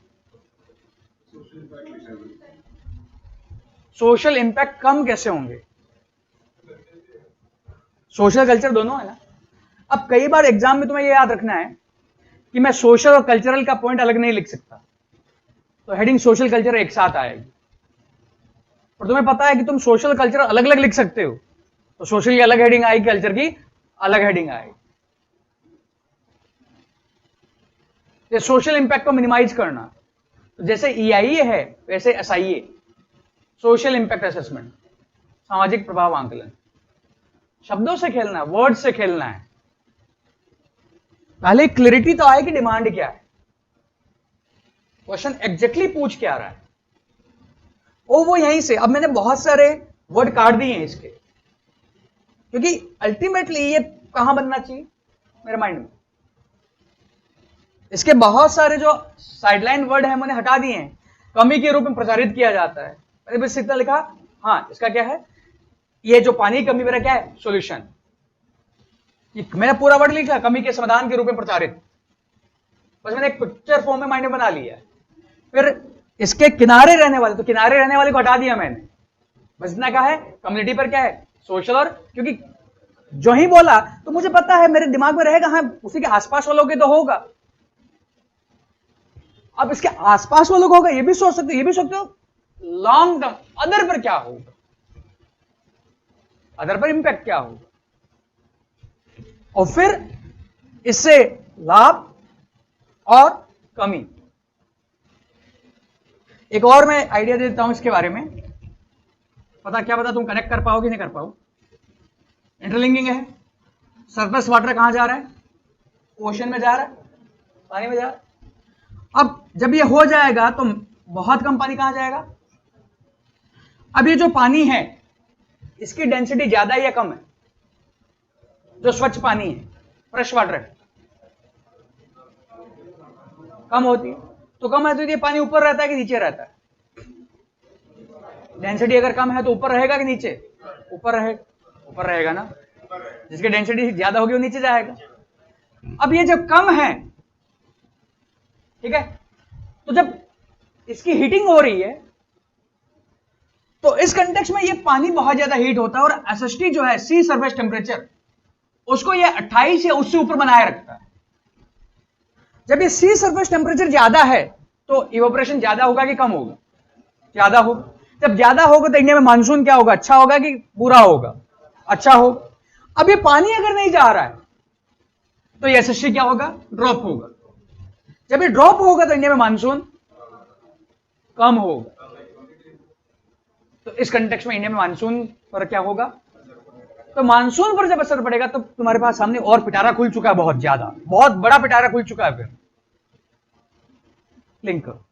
सोशल इंपैक्ट कम कैसे होंगे? सोशल कल्चर दोनों है ना। अब कई बार एग्जाम में तुम्हें ये याद रखना है कि मैं सोशल और कल्चरल का पॉइंट अलग नहीं लिख सकता, तो हेडिंग सोशल कल्चर एक साथ आएगी। और तुम्हें पता है कि तुम सोशल कल्चर अलग अलग लिख सकते हो, तो सोशल की अलग हेडिंग आएगी, कल्चर की अलग हेडिंग आएगी। ये सोशल इंपैक्ट को मिनिमाइज करना, तो जैसे EIA है वैसे SIA, सोशल इंपैक्ट असेसमेंट, सामाजिक प्रभाव आंकलन। शब्दों से खेलना है, वर्ड से खेलना है। पहले क्लैरिटी तो आए कि डिमांड क्या है, क्वेश्चन एग्जैक्टली पूछ क्या रहा है। ओ वो यहीं से, अब मैंने बहुत सारे वर्ड काट दिए हैं इसके, क्योंकि अल्टीमेटली ये कहां बनना चाहिए मेरे माइंड में। इसके बहुत सारे जो साइडलाइन वर्ड है मैंने हटा दिए हैं। कमी के रूप में प्रचारित किया जाता है, मैंने बस इतना लिखा, हाँ इसका क्या है, ये जो पानी की कमी मेरा क्या है, सॉल्यूशन। मैंने पूरा वर्ड लिखा, कमी के समाधान के रूप में प्रचारित, बस मैंने एक पिक्चर फॉर्म में माइंड में बना लिया है। फिर इसके किनारे रहने वाले, तो किनारे रहने वाले को हटा दिया मैंने, बस इतना कहा है कम्युनिटी पर क्या है, सोशल। और क्योंकि जो ही बोला तो मुझे पता है मेरे दिमाग में रहेगा, हाँ उसी के आसपास वालों के तो होगा। अब इसके आसपास वालों को होगा, ये भी सोच सकते हो, ये भी सोचते हो लॉन्ग टर्म अदर पर क्या होगा, अदर पर इंपैक्ट क्या होगा, और फिर इससे लाभ और कमी। एक और मैं आइडिया देता हूं इसके बारे में, पता क्या पता तुम कनेक्ट कर पाओगे नहीं कर पाओ। इंटरलिंकिंग है, सरफेस वाटर कहां जा रहा है, ओशन में जा रहा है, पानी में जा रहा है। अब जब ये हो जाएगा तो बहुत कम पानी कहां जाएगा। अब ये जो पानी है इसकी डेंसिटी ज्यादा है या कम है, जो स्वच्छ पानी है, फ्रेश वाटर है, कम होती है। तो कम है तो ये पानी ऊपर रहता है कि नीचे रहता है। डेंसिटी अगर कम है तो ऊपर रहेगा कि नीचे, ऊपर रहेगा, ऊपर रहेगा ना। जिसकी डेंसिटी ज्यादा होगी वो नीचे जाएगा। अब ये जब कम है, ठीक है, तो जब इसकी हीटिंग हो रही है तो इस कंटेक्स्ट में ये पानी बहुत ज्यादा हीट होता है, और SST जो है सी सरफेस टेम्परेचर, उसको ये 28 या उससे ऊपर बनाए रखता है। जब ये सी सरफेस टेम्परेचर ज्यादा है तो इवेपोरेशन ज्यादा होगा कि कम होगा, ज्यादा होगा। जब ज्यादा होगा तो इंडिया में मानसून क्या होगा, अच्छा होगा कि बुरा होगा, अच्छा होगा। अब ये पानी अगर नहीं जा रहा है तो ये SST क्या होगा, ड्रॉप होगा। जब ये ड्रॉप होगा तो इंडिया में मानसून कम होगा। तो इस कंटेक्स्ट में इंडिया में मानसून पर क्या होगा, तो मानसून पर जब असर पड़ेगा तो तुम्हारे पास सामने और पिटारा खुल चुका है, बहुत ज्यादा, बहुत बड़ा पिटारा खुल चुका है। फिर लिंक करो।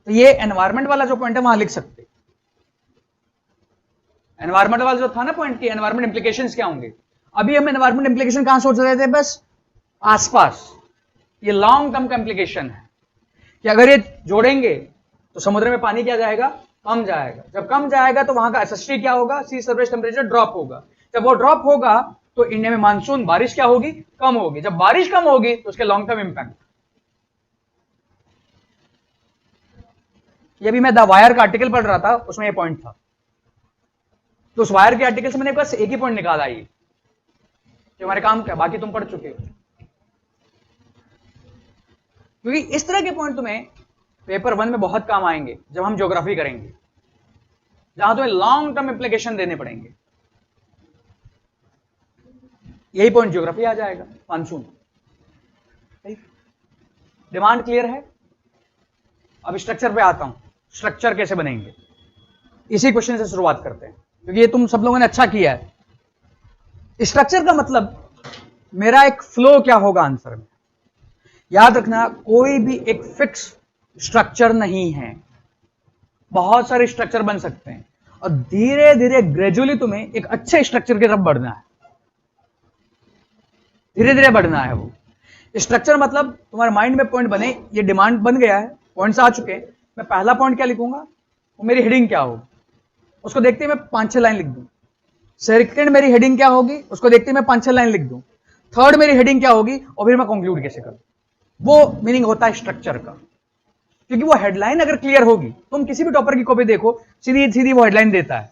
तो ये एनवायरमेंट वाला जो पॉइंट है वहां लिख सकते। एनवायरमेंट वाला जो था ना पॉइंट की एनवायरमेंट इंप्लीकेशंस क्या होंगे, अभी हम एनवायरमेंट इंप्लीकेशन कहां सोच रहे थे, बस आसपास। ये लॉन्ग टर्म का इंप्लीकेशन है कि अगर ये जोड़ेंगे तो समुद्र में पानी क्या जाएगा, कम जाएगा। जब कम जाएगा तो वहां का SST क्या होगा, सी सरफेस टेम्परेचर ड्रॉप होगा। जब वो ड्रॉप होगा तो इंडिया में मानसून, बारिश क्या होगी, कम होगी। जब बारिश कम होगी तो उसके लॉन्ग टर्म इंपैक्ट। ये भी मैं द वायर का आर्टिकल पढ़ रहा था, उसमें ये पॉइंट था। तो उस वायर के आर्टिकल से मैंने बस एक ही पॉइंट निकाला, ये जो हमारे काम का, बाकी तुम पढ़ चुके हो। क्योंकि इस तरह के पॉइंट तुम्हें पेपर 1 में बहुत काम आएंगे जब हम ज्योग्राफी करेंगे, जहां तुम्हें लॉन्ग टर्म इंप्लीकेशन देने पड़ेंगे। यही पॉइंट ज्योग्राफी आ जाएगा, मानसून। डिमांड क्लियर है। अब स्ट्रक्चर पे आता हूं, स्ट्रक्चर कैसे बनेंगे, इसी क्वेश्चन से शुरुआत करते हैं, क्योंकि ये तुम सब लोगों ने अच्छा किया है। स्ट्रक्चर का मतलब मेरा एक फ्लो क्या होगा आंसर में। याद रखना, कोई भी एक फिक्स स्ट्रक्चर नहीं है, बहुत सारे स्ट्रक्चर बन सकते हैं, और धीरे धीरे ग्रेजुअली तुम्हें एक अच्छे स्ट्रक्चर की तरफ बढ़ना है, धीरे धीरे बढ़ना है। वो स्ट्रक्चर मतलब तुम्हारे माइंड में पॉइंट बने, ये डिमांड बन गया है, पॉइंट्स आ चुके हैं। मैं पहला पॉइंट क्या लिखूंगा, वो मेरी हेडिंग क्या होगी, उसको देखते ही मैं 5-6 लाइन लिख दूं। सेकंड मेरी हेडिंग क्या होगी, उसको देखते ही मैं 5-6 लाइन लिख दूं। थर्ड मेरी हेडिंग क्या होगी, और फिर मैं कंक्लूड कैसे करूं। वो मीनिंग होता है स्ट्रक्चर का, क्योंकि वो हेडलाइन अगर क्लियर होगी, तुम किसी भी टॉपर की कॉपी देखो, सीधी सीधी वो हेडलाइन देता है,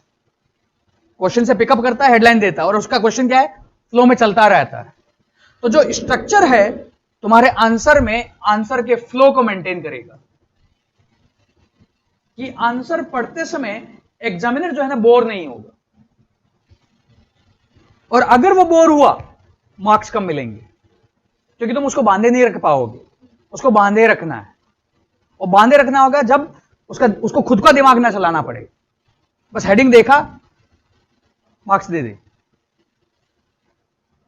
क्वेश्चन से पिकअप करता है, हेडलाइन देता है, और उसका क्वेश्चन क्या है, फ्लो में चलता रहता है। तो जो स्ट्रक्चर है तुम्हारे आंसर में, आंसर के फ्लो को मेंटेन करेगा, कि आंसर पढ़ते समय एग्जामिनर जो है ना बोर नहीं होगा, और अगर वो बोर हुआ मार्क्स कम मिलेंगे, क्योंकि तुम उसको बांधे नहीं रख पाओगे। उसको बांधे रखना है, और बांधे रखना होगा जब उसको खुद का दिमाग ना चलाना पड़े, बस हेडिंग देखा मार्क्स दे दे।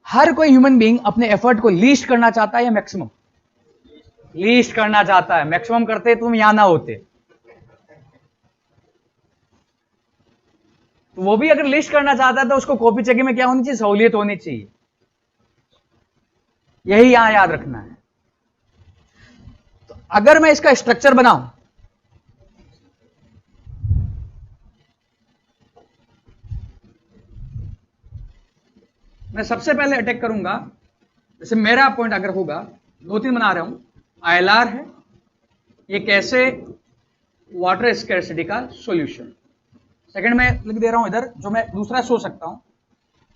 हर कोई ह्यूमन बीइंग अपने एफर्ट को लीस्ट करना चाहता है या मैक्सिमम? लीस्ट करना चाहता है। मैक्सिमम करते तुम यहां ना होते। तो वो भी अगर लिस्ट करना चाहता है तो उसको कॉपी चेकिंग में क्या होनी चाहिए, सहूलियत होनी चाहिए। यही यहां याद रखना है। तो अगर मैं इसका स्ट्रक्चर बनाऊं, मैं सबसे पहले अटैक करूंगा, जैसे मेरा पॉइंट अगर होगा, 2-3 बना रहा हूं। ILR है, ये कैसे वाटर स्कैर्सिटी का सॉल्यूशन। सेकंड में लिख दे रहा हूं इधर, जो मैं दूसरा सोच सकता हूं।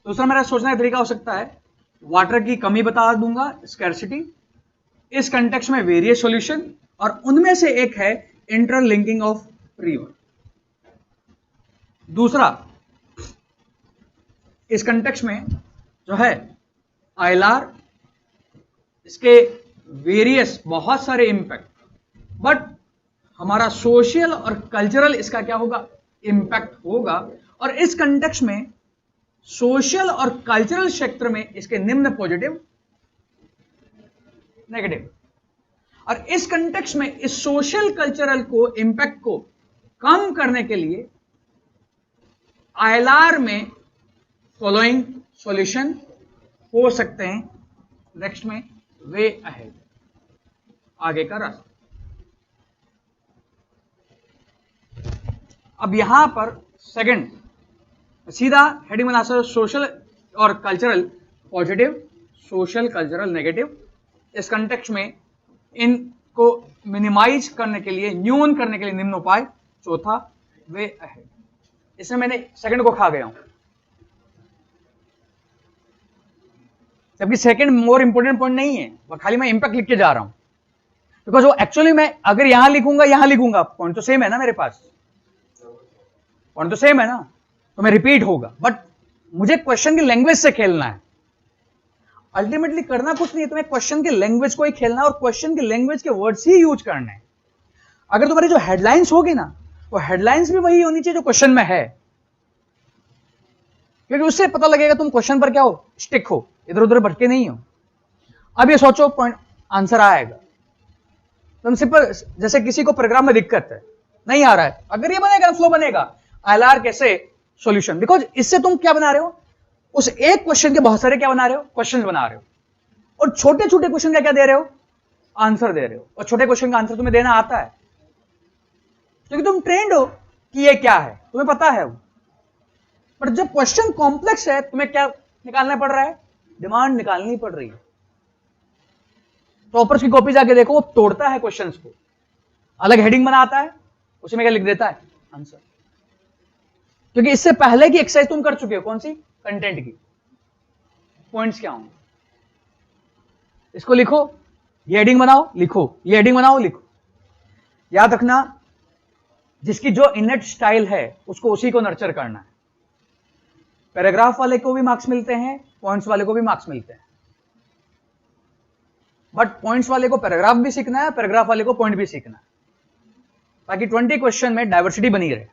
दूसरा मेरा सोचने का तरीका हो सकता है, वाटर की कमी बता दूंगा, स्कैर्सिटी, इस कंटेक्स्ट में वेरियस सॉल्यूशन, और उनमें से एक है इंटरलिंकिंग ऑफ रिवर। दूसरा, इस कंटेक्स्ट में जो है ILR, इसके वेरियस बहुत सारे इंपैक्ट, बट हमारा सोशल और कल्चरल इसका क्या होगा, इंपैक्ट होगा। और इस कंटेक्स्ट में सोशल और कल्चरल क्षेत्र में इसके निम्न पॉजिटिव, नेगेटिव। और इस कंटेक्स्ट में इस सोशल कल्चरल को, इंपैक्ट को कम करने के लिए ILR में फॉलोइंग सॉल्यूशन हो सकते हैं। नेक्स्ट में वे अहेड, आगे का रास्ता। अब यहां पर सेकंड सीधा हेडिंग बना सकते, सोशल और cultural positive, social cultural negative. इस कंटेक्स्ट में इनको मिनिमाइज करने के लिए, न्यून करने के लिए निम्न उपाय। चौथा, वे अहेड। इसमें मैंने सेकंड को खा गया हूं, जबकि सेकंड मोर इंपोर्टेंट पॉइंट नहीं है, वो खाली मैं इंपैक्ट लिख के जा रहा हूं। बिकॉज वो एक्चुअली मैं अगर यहां लिखूंगा, यहां लिखूंगा, पॉइंट तो सेम है ना, मेरे पास पॉइंट तो सेम है ना, तो मैं रिपीट होगा। बट मुझे क्वेश्चन की लैंग्वेज से खेलना है। अल्टीमेटली करना कुछ नहीं है, तुम्हें क्वेश्चन की लैंग्वेज को ही खेलना है, और क्वेश्चन की लैंग्वेज के वर्ड्स ही यूज करने हैं। अगर तुम्हारी जो हेडलाइंस होगी ना, वो हेडलाइंस भी वही होनी चाहिए जो क्वेश्चन में है, क्योंकि उससे पता लगेगा तुम क्वेश्चन पर क्या हो, स्टिक हो, इधर उधर भटके नहीं हो। अब ये सोचो, पॉइंट आंसर आएगा। तुम सिंपल, जैसे किसी को प्रोग्राम में दिक्कत है, नहीं आ रहा है, अगर ये बनेगा, फ्लो बनेगा, ILR कैसे सॉल्यूशन। बिकॉज इससे तुम क्या बना रहे हो, उस एक क्वेश्चन के बहुत सारे क्या बना रहे हो, क्वेश्चन बना रहे हो, और छोटे छोटे क्वेश्चन का क्या दे रहे हो, आंसर दे रहे हो। और छोटे क्वेश्चन का आंसर तुम्हें देना आता है, क्योंकि तुम ट्रेंड हो कि ये क्या है, तुम्हें पता है वो। पर जब क्वेश्चन कॉम्प्लेक्स है, तुम्हें क्या निकालना पड़ रहा है, डिमांड निकालनी पड़ रही है। टॉपर्स की कॉपी जाके देखो, वो तोड़ता है क्वेश्चंस को, अलग हेडिंग बनाता है, उसी में क्या लिख देता है, आंसर। क्योंकि इससे पहले की एक्सरसाइज तुम कर चुके हो, कौन सी, कंटेंट की। पॉइंट्स क्या होंगे, इसको लिखो, ये हेडिंग बनाओ, लिखो, ये हेडिंग बनाओ, लिखो। याद रखना, जिसकी जो इनेट स्टाइल है उसको उसी को नर्चर करना है। पैराग्राफ वाले को भी मार्क्स मिलते हैं, पॉइंट्स वाले को भी मार्क्स मिलते हैं, बट पॉइंट्स वाले को पैराग्राफ भी सीखना है, पैराग्राफ वाले को पॉइंट भी सीखना है, ताकि 20 क्वेश्चन में डाइवर्सिटी बनी रहे,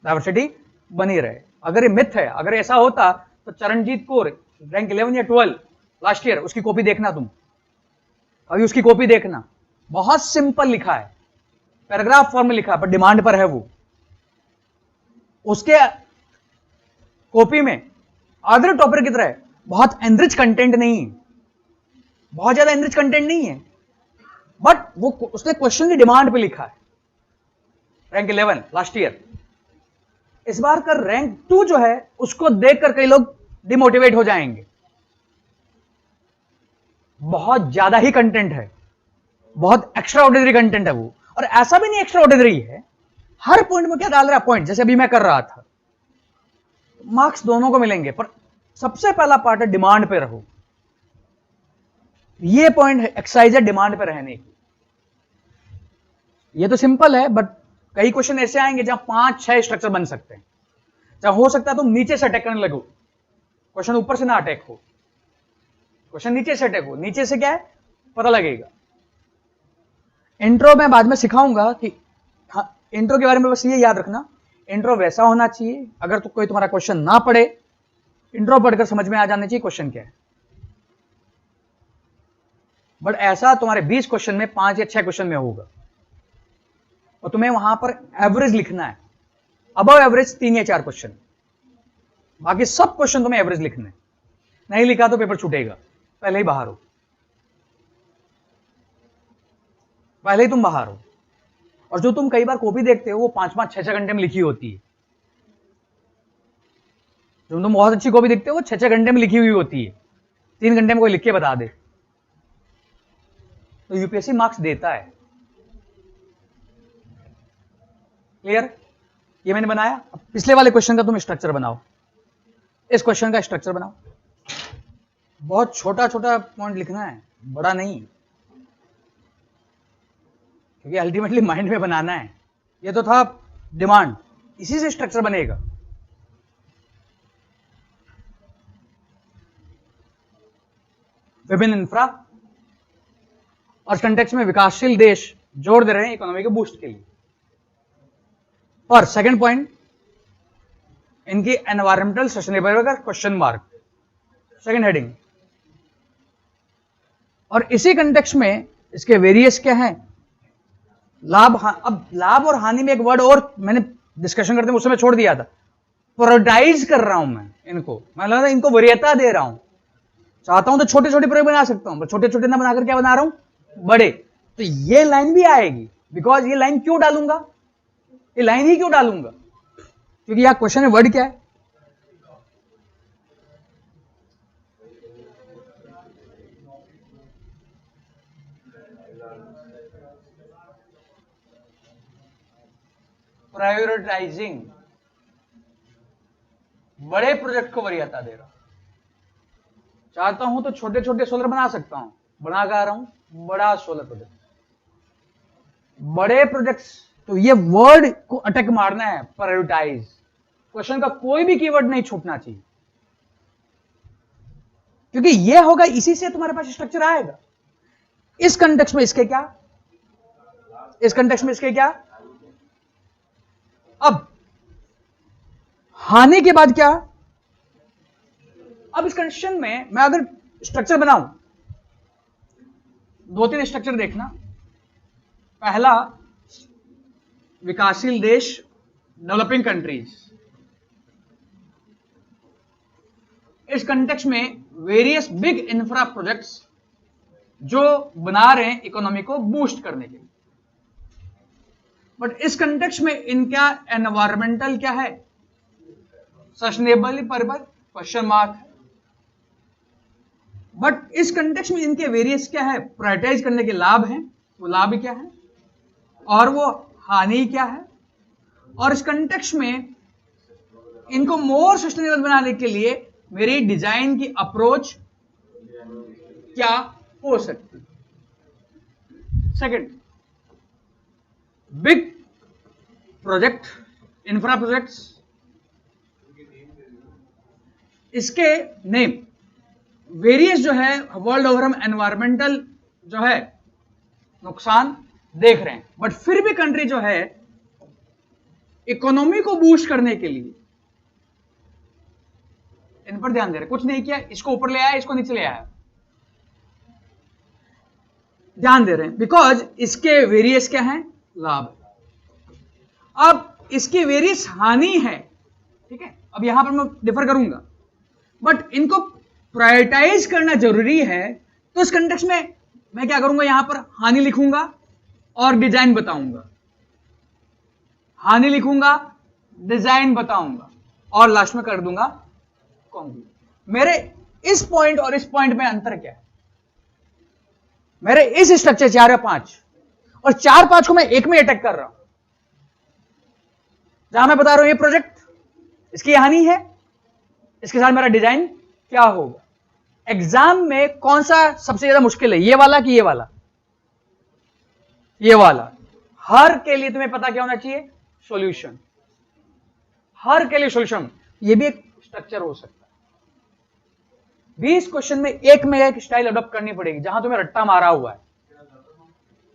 डाइवर्सिटी बनी रहे। अगर ये मिथ है, अगर ऐसा होता तो चरणजीत कौर रैंक 11 या 12 लास्ट ईयर, उसकी कॉपी देखना तुम, अभी उसकी कॉपी देखना, बहुत सिंपल लिखा है, पैराग्राफ फॉर्म में लिखा है, पर डिमांड पर है वो। उसके कॉपी में अदर टॉपर की तरह बहुत एनरिच कंटेंट नहीं है, बहुत ज्यादा एनरिच कंटेंट नहीं है, बट वो उसने क्वेश्चन की डिमांड पे लिखा है। Rank 11 last year. इस बार का रैंक 2 जो है उसको देखकर कई लोग डिमोटिवेट हो जाएंगे। बहुत ज्यादा ही कंटेंट है, बहुत एक्स्ट्रा ऑर्डिनरी कंटेंट है वो, और ऐसा भी नहीं एक्स्ट्रा ऑर्डिनरी है, हर पॉइंट में क्या डाल रहा है पॉइंट, जैसे अभी मैं कर रहा था। मार्क्स दोनों को मिलेंगे, पर सबसे पहला पार्ट है डिमांड पे रहो। ये पॉइंट एक्सरसाइज है डिमांड पे रहने की। ये तो सिंपल है, बट कई क्वेश्चन ऐसे आएंगे जहां 5-6 स्ट्रक्चर बन सकते हैं, जहां हो सकता है तुम नीचे से अटैक करने लगो, क्वेश्चन ऊपर से ना अटैक हो, क्वेश्चन नीचे से अटैक हो। नीचे से क्या है पता लगेगा। इंट्रो मैं बाद में सिखाऊंगा कि हाँ, इंट्रो के बारे में बस ये याद रखना, इंट्रो वैसा होना चाहिए, अगर तो कोई तुम्हारा क्वेश्चन ना पढ़े, इंट्रो पढ़कर समझ में आ जाना चाहिए क्वेश्चन क्या है। बट ऐसा तुम्हारे 20 क्वेश्चन में 5 या 6 क्वेश्चन में होगा, और तुम्हें वहां पर एवरेज लिखना है, अबव एवरेज 3 या 4 क्वेश्चन, बाकी सब क्वेश्चन तुम्हें एवरेज लिखना है। नहीं लिखा तो पेपर छूटेगा, पहले ही बाहर हो, पहले ही तुम बाहर हो। और जो तुम कई बार कॉपी देखते हो वो 5-5, 6-6 घंटे में लिखी होती है। जो तुम बहुत अच्छी कॉपी देखते हो वो 6-6 घंटे में लिखी हुई होती है, 3 घंटे में कोई लिख के बता दे। तो यूपीएससी मार्क्स देता है। क्लियर? ये मैंने बनाया। अब पिछले वाले क्वेश्चन का तुम स्ट्रक्चर बनाओ, इस क्वेश्चन का स्ट्रक्चर बनाओ। बहुत छोटा छोटा पॉइंट लिखना है, बड़ा नहीं, क्योंकि अल्टीमेटली माइंड में बनाना है। ये तो था डिमांड, इसी से स्ट्रक्चर बनेगा। विभिन्न इंफ्रा और कंटेक्स्ट में विकासशील देश जोड़ दे रहे हैं इकोनॉमी के बूस्ट के लिए। और सेकंड पॉइंट, इनकी एनवायरमेंटल सस्टेनेबिलिटी का क्वेश्चन मार्क, सेकंड हेडिंग। और इसी कंटेक्स्ट में इसके वेरियस क्या हैं, लाभ। अब लाभ और हानि में एक वर्ड और मैंने डिस्कशन करते उस समय छोड़ दिया था, प्रायोरिटाइज कर रहा हूं मैं इनको, मैं लगा इनको वरीयता दे रहा हूं। चाहता हूं तो छोटे छोटे प्रयोग बना सकता हूं, पर छोटे छोटे ना बनाकर क्या बना रहा हूं, बड़े। तो ये लाइन भी आएगी, बिकॉज ये लाइन क्यों डालूंगा, ये लाइन ही क्यों डालूंगा, क्योंकि यहां क्वेश्चन है वर्ड क्या है, प्रायोरिटाइजिंग, बड़े प्रोजेक्ट को वरीयता दे रहा हूं। चाहता हूं तो छोटे छोटे सोलर बना सकता हूं, बना कर रहा हूं बड़ा सोलर प्रोजेक्ट, बड़े प्रोजेक्ट्स। तो ये वर्ड को अटैक मारना है, प्रायोरिटाइज। क्वेश्चन का कोई भी कीवर्ड नहीं छूटना चाहिए, क्योंकि ये होगा, इसी से तुम्हारे पास स्ट्रक्चर आएगा। इस कंटेक्स्ट में इसके क्या, इस कंटेक्स्ट में इसके क्या। अब हानि के बाद क्या, अब इस कंडीशन में मैं अगर स्ट्रक्चर बनाऊं, 2-3 स्ट्रक्चर देखना। पहला, विकासशील देश, डेवलपिंग कंट्रीज। इस कंटेक्स्ट में वेरियस बिग इंफ्रा प्रोजेक्ट्स जो बना रहे हैं इकोनॉमी को बूस्ट करने के लिए। बट इस कंटेक्स्ट में इनका एनवायरमेंटल क्या है, सस्टेनेबल पर क्वेश्चन मार्क है। बट इस कंटेक्स्ट में इनके वेरियस क्या है, प्रायोरिटाइज करने के लाभ हैं, वो लाभ क्या है, और वो हानि क्या है। और इस कंटेक्स्ट में इनको मोर सस्टेनेबल बनाने के लिए मेरी डिजाइन की अप्रोच क्या हो सकती है। Second, big project, infra projects, इसके नेम वेरियस जो है वर्ल्ड ओवर हम एनवायरमेंटल जो है नुकसान देख रहे हैं, बट फिर भी कंट्री जो है इकोनॉमी को बूस्ट करने के लिए इन पर ध्यान दे रहे, कुछ नहीं किया, इसको ऊपर ले आया, इसको नीचे ले आया, ध्यान दे रहे हैं, बिकॉज इसके वेरियस क्या है, लाभ। अब इसकी वेरियस हानि है, ठीक है। अब यहां पर मैं डिफर करूंगा, बट इनको प्रायोरिटाइज करना जरूरी है। तो इस कंटेक्स्ट में मैं क्या करूंगा, यहां पर हानि लिखूंगा और डिजाइन बताऊंगा। हानि लिखूंगा, डिजाइन बताऊंगा और लास्ट में कर दूंगा कंक्लूड। मेरे इस पॉइंट और इस पॉइंट में अंतर क्या है? मेरे इस स्ट्रक्चर 4 या 5 और 4-5 को मैं एक में अटैक कर रहा हूं। जहां मैं बता रहा हूं ये प्रोजेक्ट, इसकी हानि है, इसके साथ मेरा डिजाइन क्या होगा। एग्जाम में कौन सा सबसे ज्यादा मुश्किल है, ये वाला कि ये वाला? ये वाला। हर के लिए तुम्हें पता क्या होना चाहिए? सॉल्यूशन। हर के लिए सॉल्यूशन। ये भी एक स्ट्रक्चर हो सकता है। 20 क्वेश्चन में एक में एक स्टाइल अडॉप्ट करनी पड़ेगी जहां तुम्हें रट्टा मारा हुआ है,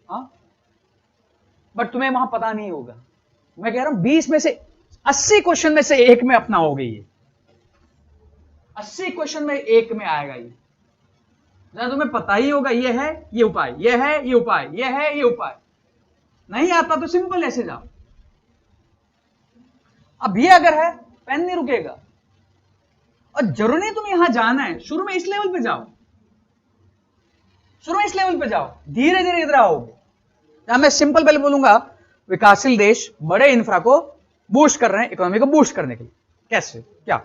हाँ, बट तुम्हें वहां पता नहीं होगा। मैं कह रहा हूं 20 में से 80 क्वेश्चन में से एक में अपना होगी ये। 80 क्वेश्चन में एक में आएगा ये, जहां तुम्हें पता ही होगा ये है ये उपाय, ये है ये उपाय, ये है ये उपाय। नहीं आता तो सिंपल ऐसे जाओ। अब ये अगर है, पेन नहीं रुकेगा। और जरूरी नहीं तुम यहां जाना है, शुरू में इस लेवल पे जाओ, शुरू में इस लेवल पे जाओ, धीरे धीरे इधर आओगे। जहां मैं सिंपल पहले बोलूंगा, विकासशील देश बड़े इंफ्रा को बूस्ट कर रहे हैं, इकोनॉमी को बूस्ट करने के लिए। कैसे, क्या?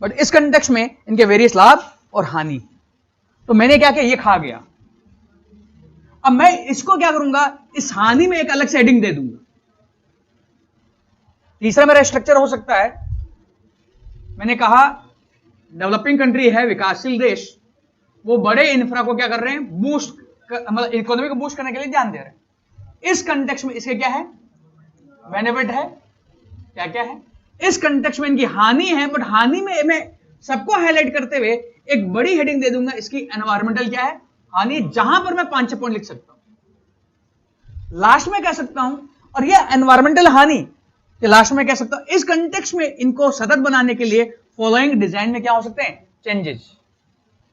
बट इस कंटेक्स्ट में इनके वेरियस लाभ और हानि। तो मैंने क्या किया, ये खा गया। अब मैं इसको क्या करूंगा, इस हानि में एक अलग से हेडिंग दे दूंगा। तीसरा मेरा स्ट्रक्चर हो सकता है, मैंने कहा डेवलपिंग कंट्री है, विकासशील देश, वो बड़े इंफ्रा को क्या कर रहे हैं, बूस्ट, मतलब इकोनॉमी को बूस्ट करने के लिए ध्यान दे रहे हैं। इस कंटेक्स्ट में इसके क्या है, बेनिफिट है, क्या क्या है। इस कंटेक्स्ट में इनकी हानि है, बट हानि में मैं सबको हाईलाइट करते हुए एक बड़ी हेडिंग दे दूंगा, इसकी एनवायरमेंटल क्या है, हानि, जहां पर मैं 5-6 पॉइंट लिख सकता हूं। लास्ट में कह सकता हूं, और ये एनवायरमेंटल हानि ये लास्ट में कह सकता हूं, इस कंटेक्स्ट में इनको सतत बनाने के लिए फॉलोइंग डिजाइन में क्या हो सकते हैं, चेंजेस।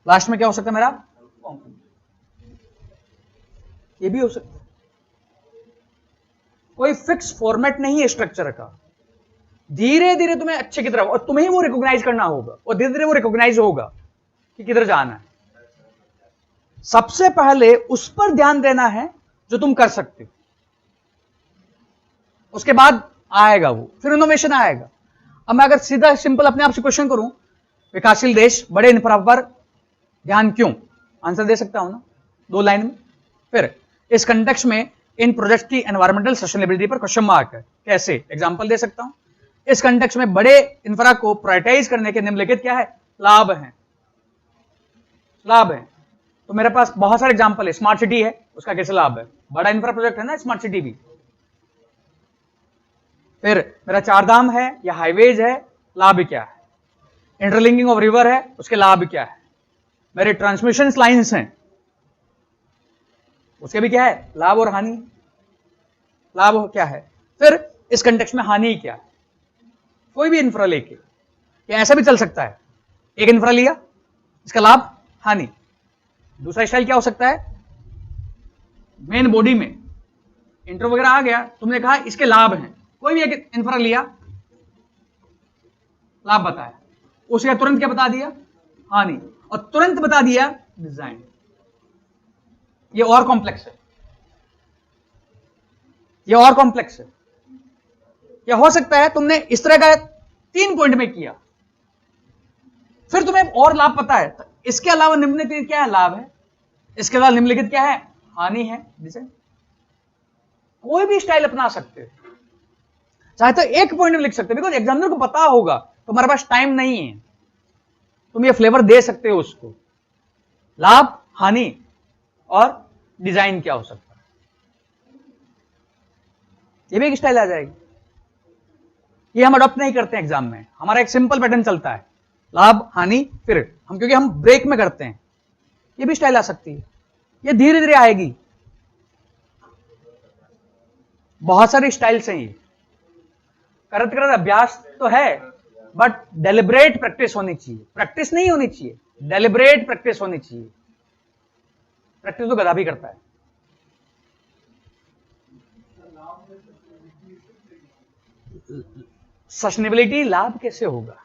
लास्ट में क्या हो सकता है मेरा, ये भी हो सकता है। कोई फिक्स फॉर्मेट नहीं है स्ट्रक्चर का। धीरे धीरे तुम्हें अच्छे की तरफ, और तुम्हें वो रिकॉग्नाइज करना होगा, और धीरे धीरे वो रिकॉग्नाइज होगा कि किधर जाना है। सबसे पहले उस पर ध्यान देना है जो तुम कर सकते हो, उसके बाद आएगा वो, फिर इनोवेशन आएगा। अब मैं अगर सीधा सिंपल अपने आप से क्वेश्चन करूं, विकासशील देश बड़े इंफ्रा पर ध्यान क्यों, आंसर दे सकता हूं ना 2 लाइन में। फिर इस कंटेक्स्ट में इन प्रोजेक्ट की एनवायरमेंटल सस्टेनेबिलिटी पर क्वेश्चन मार्क है, कैसे, एग्जांपल दे सकता हूं। इस कंटेक्स्ट में बड़े इंफ्रा को प्रायोरिटाइज करने के निम्नलिखित क्या है, लाभ हैं, लाभ है। तो मेरे पास बहुत सारे एग्जांपल है। स्मार्ट सिटी है, उसका कैसे लाभ है, बड़ा इंफ्रा प्रोजेक्ट है ना स्मार्ट सिटी भी। फिर मेरा 4 धाम है या हाईवेज है, लाभ क्या है। इंटरलिंकिंग ऑफ रिवर है, उसके लाभ क्या है। मेरे ट्रांसमिशन लाइन्स हैं, उसके भी क्या है, लाभ और हानि। लाभ क्या है, फिर इस कंटेक्स्ट में हानि क्या है। कोई भी इंफ्रा लेके, या ऐसा भी चल सकता है, एक इंफ्रा लिया, इसका लाभ हानि। दूसरा स्टाइल क्या हो सकता है, मेन बॉडी में इंट्रो वगैरह आ गया, तुमने कहा इसके लाभ हैं, कोई भी एक इंफ्रा लिया, लाभ बताया, उसके तुरंत क्या बता दिया, हानि, और तुरंत बता दिया डिजाइन। ये और कॉम्प्लेक्स है, ये और कॉम्प्लेक्स है। या हो सकता है तुमने इस तरह का 3 पॉइंट में किया, फिर तुम्हें और लाभ पता है, तो इसके अलावा निम्नलिखित क्या है, लाभ है, इसके अलावा निम्नलिखित क्या है, हानि है। जैसे कोई भी स्टाइल अपना सकते हो, चाहे तो एक पॉइंट में लिख सकते हो, बिकॉज एग्जामिनर को पता होगा तुम्हारे पास टाइम नहीं है, तुम ये फ्लेवर दे सकते हो उसको, लाभ, हानि और डिजाइन क्या हो सकता है, ये भी एक स्टाइल आ जाएगी। ये हम अडॉप्ट नहीं करते हैं एग्जाम में, हमारा एक सिंपल पैटर्न चलता है, लाभ, हानि, फिर हम, क्योंकि हम ब्रेक में करते हैं। ये भी स्टाइल आ सकती है, ये धीरे धीरे आएगी। बहुत सारी स्टाइल्स हैं, ये करत करत अभ्यास तो है, बट डेलिब्रेट प्रैक्टिस होनी चाहिए। प्रैक्टिस नहीं होनी चाहिए, डेलिब्रेट प्रैक्टिस होनी चाहिए। प्रैक्टिस तो गधा भी करता है। सस्टेनेबिलिटी लाभ कैसे होगा,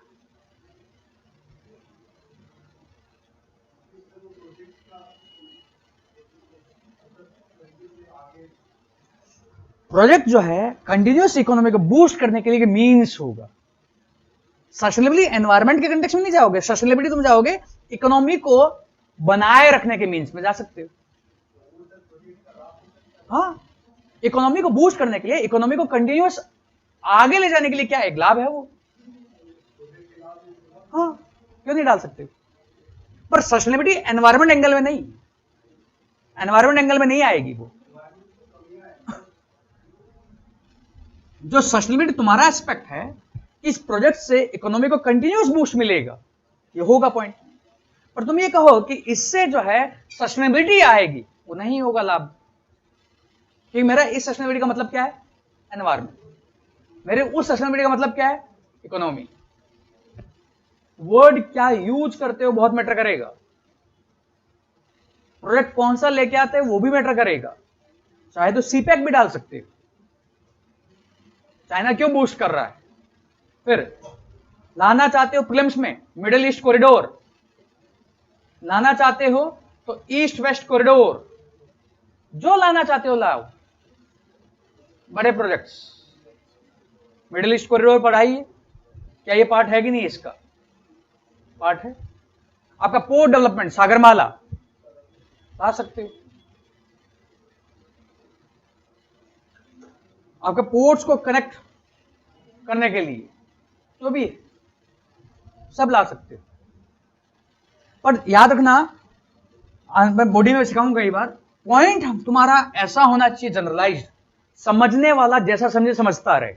प्रोजेक्ट जो है कंटिन्यूअस इकोनॉमी को बूस्ट करने के लिए मीन्स होगा। सस्टेनेबिलिटी एनवायरमेंट के कंटेक्स्ट में नहीं जाओगे, सस्टेनेबिलिटी तुम जाओगे इकोनॉमी को बनाए रखने के मीन्स में जा सकते हो। हाँ, इकोनॉमी को बूस्ट करने के लिए, इकोनॉमी को कंटिन्यूअस आगे ले जाने के लिए क्या एक लाभ है वो। हाँ, क्यों नहीं डाल सकते? पर सस्टेनेबिलिटी एनवायरमेंट एंगल में नहीं, एनवायरमेंट एंगल में नहीं आएगी वो। जो सस्टेनेबिलिटी तुम्हारा एस्पेक्ट है, इस प्रोजेक्ट से इकोनॉमी को कंटिन्यूअस बूस्ट मिलेगा, ये होगा पॉइंट। पर तुम ये कहो कि इससे जो है सस्टेनेबिलिटी आएगी, वो नहीं होगा लाभ। क्योंकि मेरा इस सस्टेनेबिलिटी का मतलब क्या है? एनवायरमेंट। मेरे उस सस्टेनेबिलिटी का मतलब क्या है? इकोनॉमी। वर्ड क्या यूज करते हो बहुत मैटर करेगा। प्रोजेक्ट कौन सा लेके आते हैं वो भी मैटर करेगा। चाहे तो सीपैक भी डाल सकते हो। चाइना क्यों बूस्ट कर रहा है? फिर लाना चाहते हो प्रीलिम्स में मिडिल ईस्ट कॉरिडोर, लाना चाहते हो तो ईस्ट वेस्ट कॉरिडोर, जो लाना चाहते हो लाओ। बड़े प्रोजेक्ट्स, मिडिल ईस्ट कॉरिडोर पढ़ाइए, क्या ये पार्ट है कि नहीं? इसका पार्ट है। आपका पोर्ट डेवलपमेंट सागरमाला ला सकते हो। आपके पोर्ट्स को कनेक्ट करने के लिए जो भी है सब ला सकते हो। पर याद रखना, मैं बॉडी में सिखाऊंगा कई बार, पॉइंट तुम्हारा ऐसा होना चाहिए जनरलाइज्ड, समझने वाला जैसा समझे समझता रहे।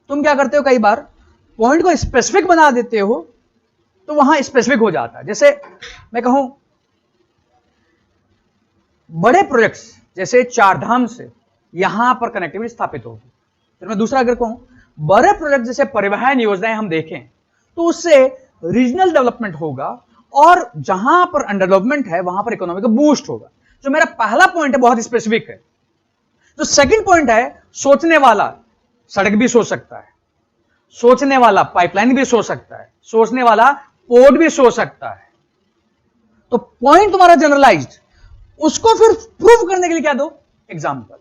तुम क्या करते हो, कई बार पॉइंट को स्पेसिफिक बना देते हो तो वहां स्पेसिफिक हो जाता है। जैसे मैं कहूं बड़े प्रोजेक्ट्स जैसे चारधाम से यहां पर कनेक्टिविटी स्थापित होगी। फिर मैं दूसरा अगर कहूं बड़े प्रोजेक्ट जैसे परिवहन योजनाएं हम देखें तो उससे रीजनल डेवलपमेंट होगा और जहां पर अंडर डेवलपमेंट है वहां पर इकोनॉमी का बूस्ट होगा। जो मेरा पहला पॉइंट है बहुत स्पेसिफिक है। जो सेकंड पॉइंट है सोचने वाला सड़क भी सोच सकता है, सोचने वाला पाइपलाइन भी सोच सकता है, सोचने वाला पोर्ट भी सोच सकता है। तो पॉइंट तुम्हारा जनरलाइज्ड, उसको फिर प्रूव करने के लिए क्या दो? एग्जाम्पल।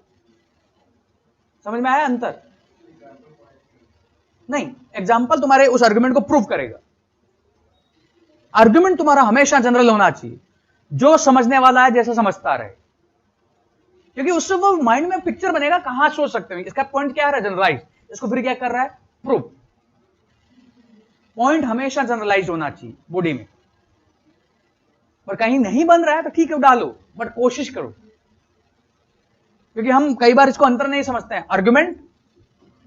समझ में आया अंतर? नहीं, एग्जाम्पल तुम्हारे उस आर्गुमेंट को प्रूव करेगा। आर्गुमेंट तुम्हारा हमेशा जनरल होना चाहिए, जो समझने वाला है जैसा समझता रहे, क्योंकि उससे वो माइंड में पिक्चर बनेगा कहां सोच सकते हैं। इसका पॉइंट क्या है? जनरलाइज। इसको फिर क्या कर रहा है? प्रूव। पॉइंट हमेशा जनरलाइज होना चाहिए बॉडी में। पर कहीं नहीं बन रहा है तो ठीक है डालो, बट कोशिश करो। क्योंकि हम कई बार इसको अंतर नहीं समझते हैं। आर्गुमेंट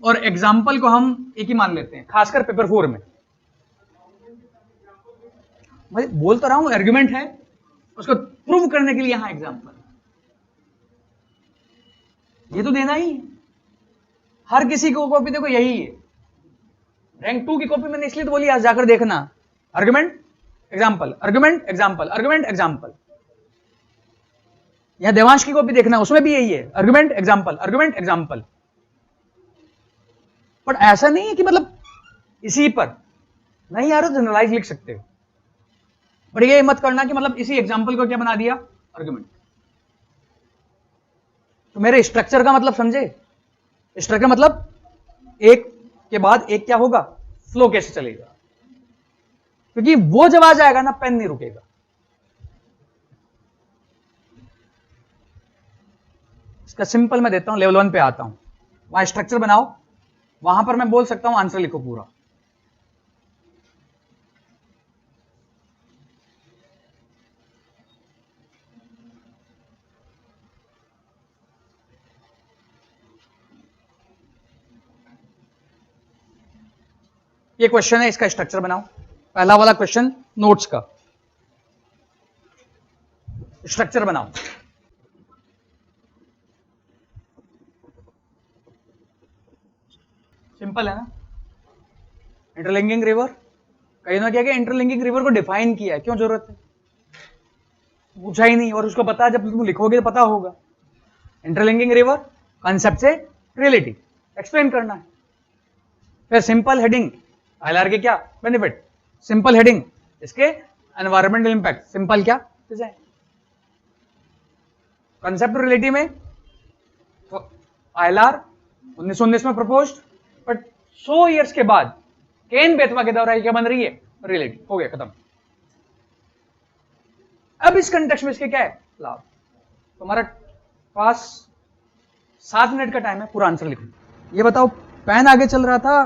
और एग्जाम्पल को हम एक ही मान लेते हैं, खासकर पेपर 4 में। मैं बोल तो रहा हूं आर्गुमेंट है, उसको प्रूव करने के लिए यहां एग्जाम्पल। ये तो देना ही है। हर किसी को कॉपी देखो यही है। रैंक 2 की कॉपी मैंने इसलिए तो बोली आज जाकर देखना, argument example, argument example, argument example. यहां देवांश की कॉपी देखना, उसमें भी यही है, argument example, argument example. But ऐसा नहीं है कि मतलब इसी पर नहीं यार जनरलाइज लिख सकते हो। बट ये मत करना कि मतलब इसी एग्जाम्पल को क्या बना दिया? आर्गुमेंट। तो मेरे स्ट्रक्चर का मतलब समझे? स्ट्रक्चर मतलब एक के बाद एक क्या होगा, फ्लो कैसे चलेगा। क्योंकि वो जब आ जाएगा ना पेन नहीं रुकेगा। इसका सिंपल मैं देता हूं, लेवल 1 पे आता हूं, वहां स्ट्रक्चर बनाओ, वहां पर मैं बोल सकता हूं आंसर लिखो पूरा। ये क्वेश्चन है, इसका स्ट्रक्चर बनाओ। पहला वाला क्वेश्चन नोट्स का स्ट्रक्चर बनाओ। सिंपल है ना? इंटरलिंकिंग रिवर, कहीं ना क्या इंटरलिंकिंग रिवर को डिफाइन किया है, क्यों जरूरत है? पूछा ही नहीं, और उसको पता है, जब तुम लिखोगे तो पता होगा। इंटरलिंकिंग रिवर कंसेप्ट से रिलेटिव एक्सप्लेन करना है। फिर सिंपल हेडिंग, आईएलआर के क्या बेनिफिट, सिंपल हेडिंग इसके एनवायरमेंटल इंपैक्ट, सिंपल क्या डिजाइन। कंसेप्ट रिलेटिव में तो ILR 1919 में प्रपोज्ड, बट 100 ईयर्स के बाद केन बेतवा के द्वारा क्या बन रही है, रिलेटिव, हो गया, खत्म। अब इस कंटेक्स्ट में इसके क्या है लाभ। तुम्हारा पास 7 मिनट का टाइम है, पूरा आंसर लिखो। ये बताओ पेन आगे चल रहा था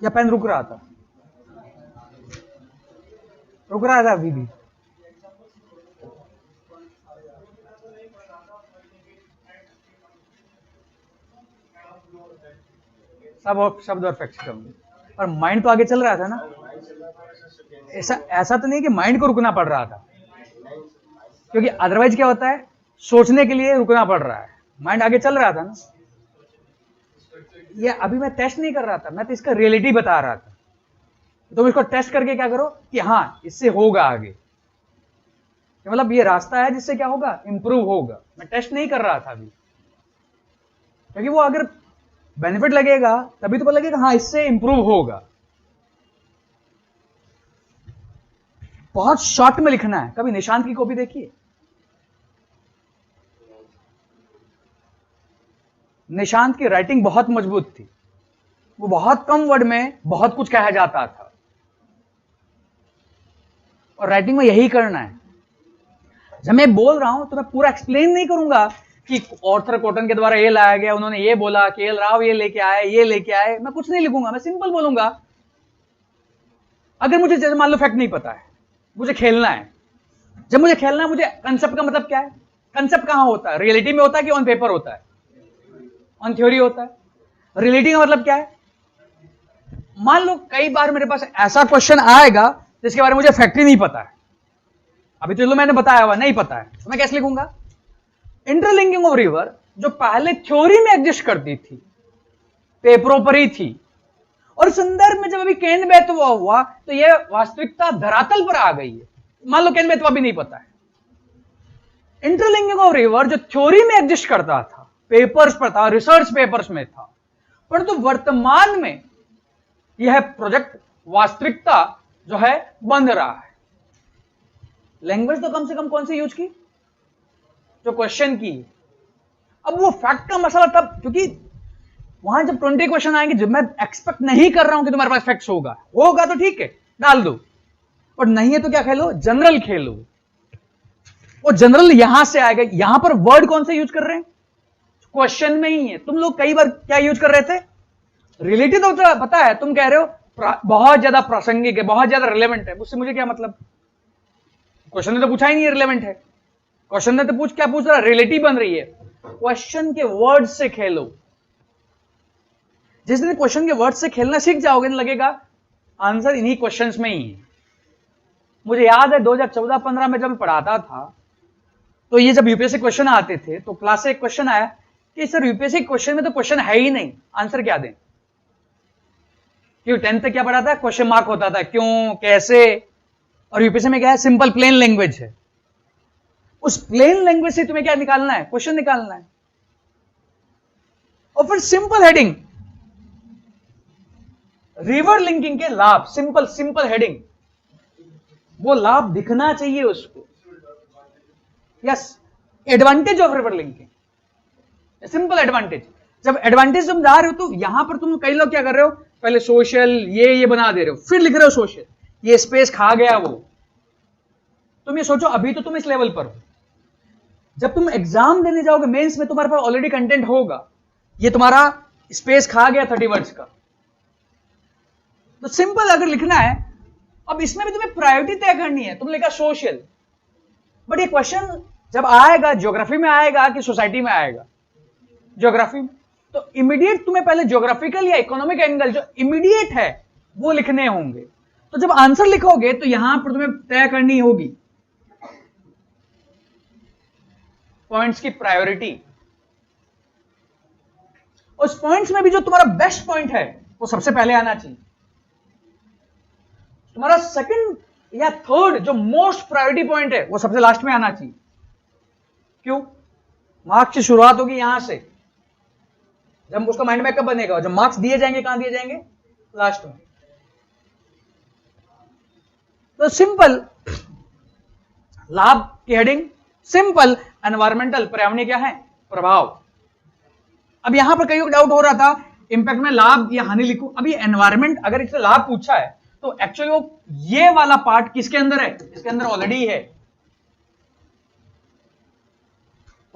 या पेन रुक रहा था? रुक रहा था अभी भी। सब शब्द और फैक्ट्स करूंगे, और माइंड तो आगे चल रहा था ना। ऐसा तो नहीं कि माइंड को रुकना पड़ रहा था, क्योंकि अदरवाइज क्या होता है, सोचने के लिए रुकना पड़ रहा है, माइंड आगे चल रहा था ना। ये अभी मैं टेस्ट नहीं कर रहा था, मैं तो इसका रियलिटी बता रहा था। तुम इसको टेस्ट करके क्या करो कि हाँ इससे होगा आगे, मतलब ये रास्ता है जिससे क्या होगा, इंप्रूव होगा। मैं टेस्ट नहीं कर रहा था अभी, क्योंकि वो अगर बेनिफिट लगेगा तभी तो पता लगेगा हाँ इससे इंप्रूव होगा। बहुत शॉर्ट में लिखना है। कभी निशांत की कॉपी देखिए, निशांत की राइटिंग बहुत मजबूत थी, वो बहुत कम वर्ड में बहुत कुछ कहा जाता था, और राइटिंग में यही करना है। जब मैं बोल रहा हूं तो मैं पूरा एक्सप्लेन नहीं करूंगा कि ऑर्थर कॉटन के द्वारा ये लाया गया, उन्होंने ये बोला, KL राव ये लेके आए, ये लेके आए, मैं कुछ नहीं लिखूंगा, मैं सिंपल बोलूंगा। अगर मुझे जैसे मान लो फैक्ट नहीं पता है, मुझे खेलना है। जब मुझे खेलना है, मुझे कंसेप्ट का मतलब क्या है, कंसेप्ट कहां होता है, रियलिटी में होता है कि ऑन पेपर होता है, ऑन थ्योरी होता है। रियलिटी का मतलब क्या है, मान लो कई बार मेरे पास ऐसा क्वेश्चन आएगा जिसके बारे में मुझे फैक्ट ही नहीं पता है, अभी तो मैंने बताया हुआ नहीं पता है, तो मैं कैसे लिखूंगा। इंटरलिंकिंग ऑफ रिवर जो पहले थ्योरी में एग्जिस्ट करती थी, पेपरों पर ही थी, और संदर्भ में जब अभी केन बेतवा हुआ तो यह वास्तविकता धरातल पर आ गई है। मान लो केन बेतवा भी नहीं पता है। इंटरलिंकिंग ऑफ रिवर जो थ्योरी में एग्जिस्ट करता था, पेपर्स पर था, रिसर्च पेपर्स में था, परंतु तो वर्तमान में यह प्रोजेक्ट वास्तविकता जो है बन रहा है। लैंग्वेज तो कम से कम कौन सी यूज की, जो क्वेश्चन की। अब वो फैक्ट का मसला तब, क्योंकि वहां जब 20 क्वेश्चन आएंगे, जब मैं एक्सपेक्ट नहीं कर रहा हूं कि तुम्हारे पास फैक्ट्स होगा तो ठीक है डाल दो, और नहीं है तो क्या खेलो, जनरल खेलो। वो जनरल यहां से आएगा। यहां पर वर्ड कौन से यूज कर रहे हैं, क्वेश्चन में ही है। तुम लोग कई बार क्या यूज कर रहे थे, रिलेटेड तो पता है, तुम कह रहे हो बहुत ज्यादा प्रासंगिक है, बहुत ज्यादा रिलेवेंट है। उससे मुझे क्या मतलब, क्वेश्चन ने तो पूछा ही नहीं रिलेवेंट है, क्वेश्चन ने तो क्या पूछ रहा, रिलेटिव बन रही है। क्वेश्चन के वर्ड से खेलो। जिस दिन क्वेश्चन के वर्ड से खेलना सीख जाओगे तो लगेगा आंसर इन्हीं क्वेश्चंस में ही है। मुझे याद है 2014-15 में जब मैं पढ़ाता था, तो ये जब यूपीएससी क्वेश्चन आते थे तो क्लास से एक क्वेश्चन आया कि सर यूपीएससी क्वेश्चन में तो क्वेश्चन है ही नहीं, आंसर क्या दें। क्योंकि 10th तक क्या पढ़ा था, क्वेश्चन मार्क होता था, क्यों, कैसे, और यूपीएससी में क्या है, सिंपल प्लेन लैंग्वेज है। उस प्लेन लैंग्वेज से तुम्हें क्या निकालना है, क्वेश्चन निकालना है। और फिर सिंपल हेडिंग, रिवर लिंकिंग के लाभ, सिंपल हेडिंग, वो लाभ दिखना चाहिए उसको। Yes, advantage of river linking, simple advantage. जब एडवांटेज तुम जा रहे हो तो यहां पर तुम कई लोग क्या कर रहे हो, पहले सोशल ये बना दे रहे हो, फिर लिख रहे हो सोशल, ये स्पेस खा गया वो। तुम ये सोचो अभी तो तुम इस लेवल पर हो, जब तुम एग्जाम देने जाओगे मेंस में, तुम्हारे पास ऑलरेडी कंटेंट होगा, ये तुम्हारा स्पेस खा गया 30 वर्ड्स का। तो सिंपल अगर लिखना है, अब इसमें भी तुम्हें प्रायोरिटी तय करनी है। तुम लिखा सोशल, बट ये क्वेश्चन जब आएगा ज्योग्राफी में आएगा कि सोसाइटी में आएगा, ज्योग्राफी में, तो इमीडिएट तुम्हें पहले ज्योग्राफिकल या इकोनॉमिक एंगल जो इमीडिएट है वो लिखने होंगे। तो जब आंसर लिखोगे तो यहां पर तुम्हें तय करनी होगी पॉइंट्स की प्रायोरिटी। उस पॉइंट्स में भी जो तुम्हारा बेस्ट पॉइंट है वो सबसे पहले आना चाहिए। तुम्हारा सेकंड या थर्ड जो मोस्ट प्रायोरिटी पॉइंट है वो सबसे लास्ट में आना चाहिए। क्यों, मार्क्स की शुरुआत होगी यहां से, जब उसका माइंड मैप कब बनेगा, जब मार्क्स दिए जाएंगे, कहां दिए जाएंगे, लास्ट में। तो सिंपल लाभ की हेडिंग, सिंपल एनवायरमेंटल, पर्यावरणीय क्या है, प्रभाव। अब यहां पर कई डाउट हो रहा था इंपैक्ट में लाभ या हानि लिखूं। अभी एनवायरमेंट अगर इससे लाभ पूछा है तो एक्चुअली वो ये वाला पार्ट किसके अंदर है, इसके अंदर ऑलरेडी है।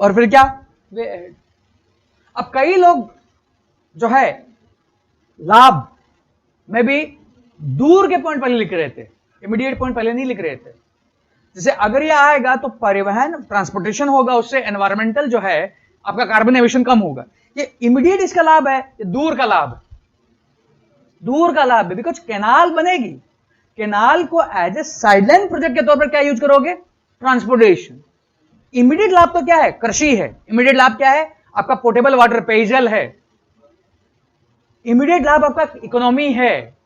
और फिर क्या, वे ahead। अब कई लोग जो है लाभ में भी दूर के पॉइंट पहले लिख रहे थे, इमीडिएट पॉइंट पहले नहीं लिख रहे थे। जैसे अगर ये आएगा तो परिवहन ट्रांसपोर्टेशन होगा, उससे एनवायरमेंटल जो है आपका कार्बन एमिशन कम होगा। ये इमीडिएट इसका लाभ है, ये दूर का लाभ है, दूर का लाभ है। बिकॉज कैनाल बनेगी, कैनाल को एज ए साइडलाइन प्रोजेक्ट के तौर पर क्या यूज करोगे, ट्रांसपोर्टेशन। इमीडिएट लाभ तो क्या है, कृषि है। इमीडिएट लाभ क्या है, आपका पोर्टेबल वाटर, पेयजल है। इमीडिएट लाभ आपका इकोनॉमी है।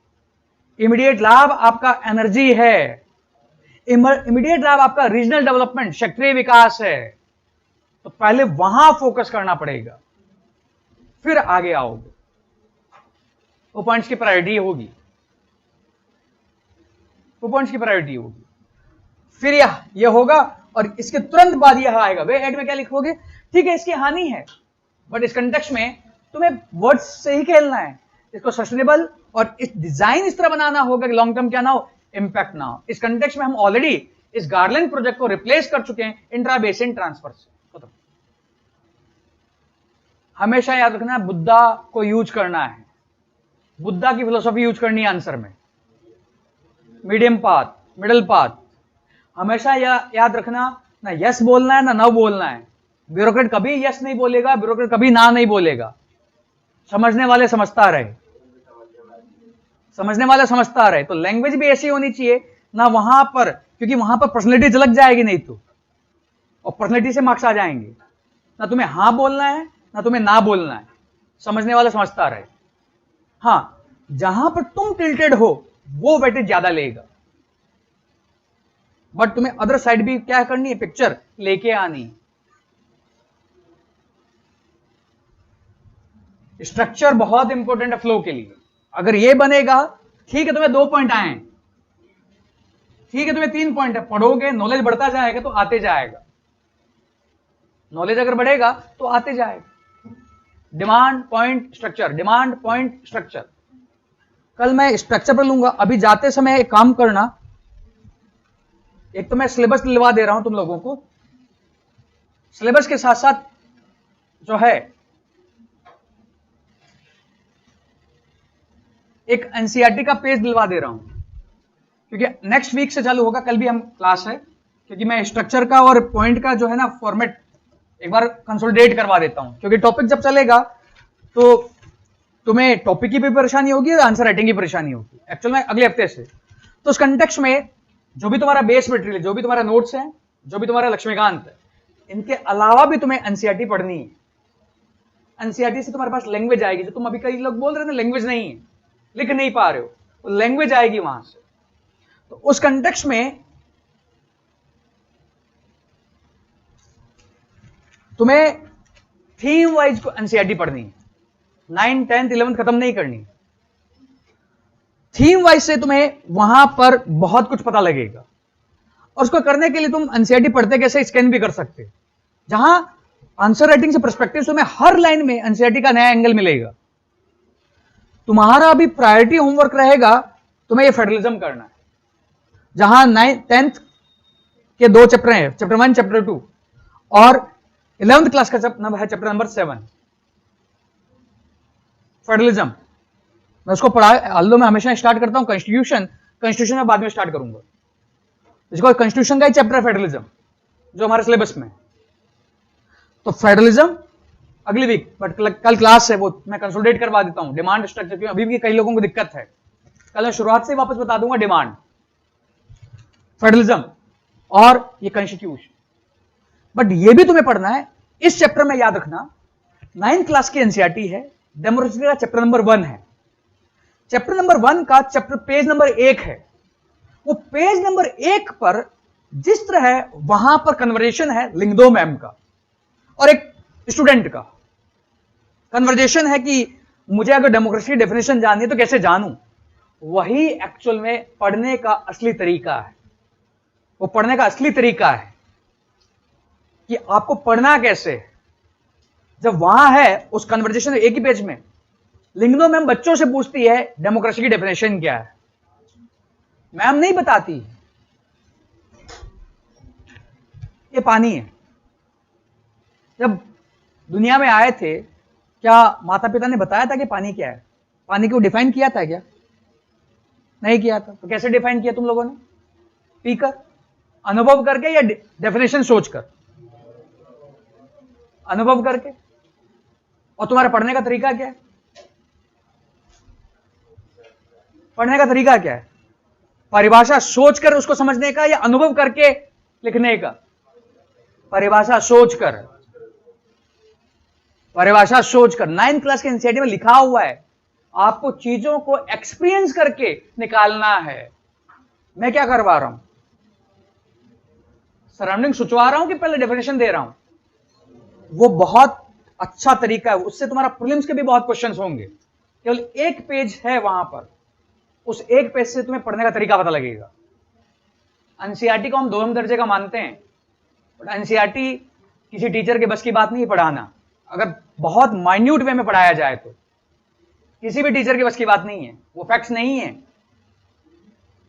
इमीडिएट लाभ आपका एनर्जी है। इमीडिएट लाभ आपका रीजनल डेवलपमेंट, क्षेत्रीय विकास है। तो पहले वहां फोकस करना पड़ेगा, फिर आगे आओगे, वो पॉइंट्स की प्रायोरिटी होगी, वो पॉइंट्स की प्रायोरिटी होगी। फिर यह होगा और इसके तुरंत बाद यह आएगा। वे एड में क्या लिखोगे, ठीक है इसकी हानि है, बट इस कंटेक्स्ट में तुम्हें वर्ड्स से ही खेलना है। इसको सस्टेनेबल और इस डिजाइन इस तरह बनाना होगा कि लॉन्ग टर्म क्या ना हो, इंपैक्ट ना हो। इस कंटेक्स्ट में हम ऑलरेडी इस गार्लैंड प्रोजेक्ट को रिप्लेस कर चुके हैं इंट्रा बेसिन ट्रांसफर से। हमेशा याद रखना है बुद्धा को यूज करना है, बुद्धा की फिलोसॉफी यूज करनी है आंसर में, मीडियम पाथ, मिडिल पाथ। हमेशा याद रखना, ना यस बोलना है ना नो बोलना है। ब्यूरोक्रेट कभी यस नहीं बोलेगा, ब्यूरोक्रेट कभी ना नहीं बोलेगा। समझने वाले समझता रहे, समझने वाले समझता रहे। तो लैंग्वेज भी ऐसी होनी चाहिए ना वहां पर, क्योंकि वहां पर पर्सनैलिटी झलक जाएगी नहीं तो, और पर्सनैलिटी से मार्क्स आ जाएंगे। ना तुम्हें हां बोलना है ना तुम्हें ना बोलना है, समझने वाला समझता रहे। हाँ, जहां पर तुम टिल्टेड हो वो वेटेज ज्यादा लेगा, बट तुम्हें अदर साइड भी क्या करनी है, पिक्चर लेके आनी। स्ट्रक्चर बहुत इंपॉर्टेंट है फ्लो के लिए। अगर ये बनेगा, ठीक है तुम्हें 2 पॉइंट आए, ठीक है तुम्हें 3 पॉइंट है, पढ़ोगे नॉलेज बढ़ता जाएगा तो आते जाएगा, नॉलेज अगर बढ़ेगा तो आते जाएगा। Demand point structure, demand point structure. कल मैं स्ट्रक्चर पर लूंगा। अभी जाते समय एक काम करना, एक तो मैं सिलेबस दिलवा दे रहा हूं तुम लोगों को, सिलेबस के साथ साथ जो है एक एनसीईआरटी का पेज दिलवा दे रहा हूं, क्योंकि नेक्स्ट वीक से चालू होगा। कल भी हम क्लास है, क्योंकि मैं स्ट्रक्चर का और पॉइंट का जो है ना फॉर्मेट एक बार कंसोलिडेट करवा देता हूं, क्योंकि टॉपिक जब चलेगा तो तुम्हें टॉपिक की भी परेशानी होगी और आंसर राइटिंग की परेशानी होगी एक्चुअल में अगले हफ्ते से। तो उस कंटेक्स्ट में जो भी तुम्हारा बेस मटेरियल है, जो भी तुम्हारा नोट्स है, जो भी तुम्हारा लक्ष्मीकांत है, इनके अलावा भी तुम्हें एनसीईआरटी पढ़नी है। एनसीईआरटी से तुम्हारे पास लैंग्वेज आएगी, जो तुम अभी कई लोग बोल रहे थे लैंग्वेज नहीं है, लिख नहीं पा रहे हो, तो लैंग्वेज आएगी वहां से। तो उस कंटेक्स्ट में तुम्हें थीम वाइज को एनसीईआरटी पढ़नी है। 9th 10th 11th खत्म नहीं करनी, थीम वाइज से तुम्हें वहां पर बहुत कुछ पता लगेगा। और उसको करने के लिए तुम एनसीईआरटी पढ़ते कैसे स्कैन भी कर सकते, जहां आंसर राइटिंग से पर्सपेक्टिव तुम्हें हर लाइन में एनसीईआरटी का नया एंगल मिलेगा। तुम्हारा अभी प्रायोरिटी होमवर्क रहेगा, तुम्हें ये फेडरलिज्म करना है, जहां 9th 10th के 2 चैप्टर हैं, चैप्टर 1 चैप्टर 2, और 11th क्लास का चैप्टर नंबर 7 फेडरलिज्म। मैं उसको पढ़ा, although मैं हमेशा स्टार्ट करता हूं कॉन्स्टिट्यूशन में बाद में स्टार्ट करूंगा। इसको कॉन्स्टिट्यूशन का ही चैप्टर है फेडरलिज्म, जो हमारे सिलेबस में। तो फेडरलिज्म अगली वीक, बट कल क्लास है वो मैं कंसोलिडेट करवा देता हूं। डिमांड स्ट्रक्चर, क्योंकि अभी भी कई लोगों को दिक्कत है, कल मैं शुरुआत से वापस बता दूंगा डिमांड, फेडरलिज्म और ये कॉन्स्टिट्यूशन। बट ये भी तुम्हें पढ़ना है इस चैप्टर में, याद रखना 9th क्लास की एनसीईआरटी है, डेमोक्रेसी का चैप्टर नंबर 1 है। चैप्टर नंबर 1 का चैप्टर पेज नंबर 1 है। वो पेज नंबर 1 पर जिस तरह है वहां पर कन्वर्जेशन है लिंगदो मैम का और एक स्टूडेंट का कन्वर्जेशन है कि मुझे अगर डेमोक्रेसी डेफिनेशन जाननी है तो कैसे जानूं। वही एक्चुअल में पढ़ने का असली तरीका है। वो पढ़ने का असली तरीका है कि आपको पढ़ना कैसे है। जब वहां है उस कन्वर्जेशन एक ही पेज में, लिंगनो मैम बच्चों से पूछती है डेमोक्रेसी की डेफिनेशन क्या है, मैम नहीं बताती, ये पानी है। जब दुनिया में आए थे, क्या माता पिता ने बताया था कि पानी क्या है? पानी को डिफाइन किया था क्या? नहीं किया था। तो कैसे डिफाइन किया तुम लोगों ने? पीकर, अनुभव करके, या डेफिनेशन सोचकर? अनुभव करके। और तुम्हारा पढ़ने का तरीका क्या है? पढ़ने का तरीका क्या है? परिभाषा सोचकर उसको समझने का, या अनुभव करके लिखने का? परिभाषा सोचकर। परिभाषा सोचकर। 9th क्लास के एनसीईआरटी में लिखा हुआ है आपको चीजों को एक्सपीरियंस करके निकालना है। मैं क्या करवा रहा हूं? सराउंडिंग सोचवा रहा हूं कि पहले डेफिनेशन दे रहा हूं? वो बहुत अच्छा तरीका है, उससे तुम्हारा प्रीलिम्स के भी बहुत क्वेश्चंस होंगे। केवल एक पेज है वहां पर, उस एक पेज से तुम्हें पढ़ने का तरीका पता लगेगा। एनसीईआरटी को हम 2 दर्जे का मानते हैं, बट एनसीईआरटी किसी टीचर के बस की बात नहीं पढ़ाना। अगर बहुत माइन्यूट वे में पढ़ाया जाए तो किसी भी टीचर की बस की बात नहीं है। वो फैक्ट्स नहीं है,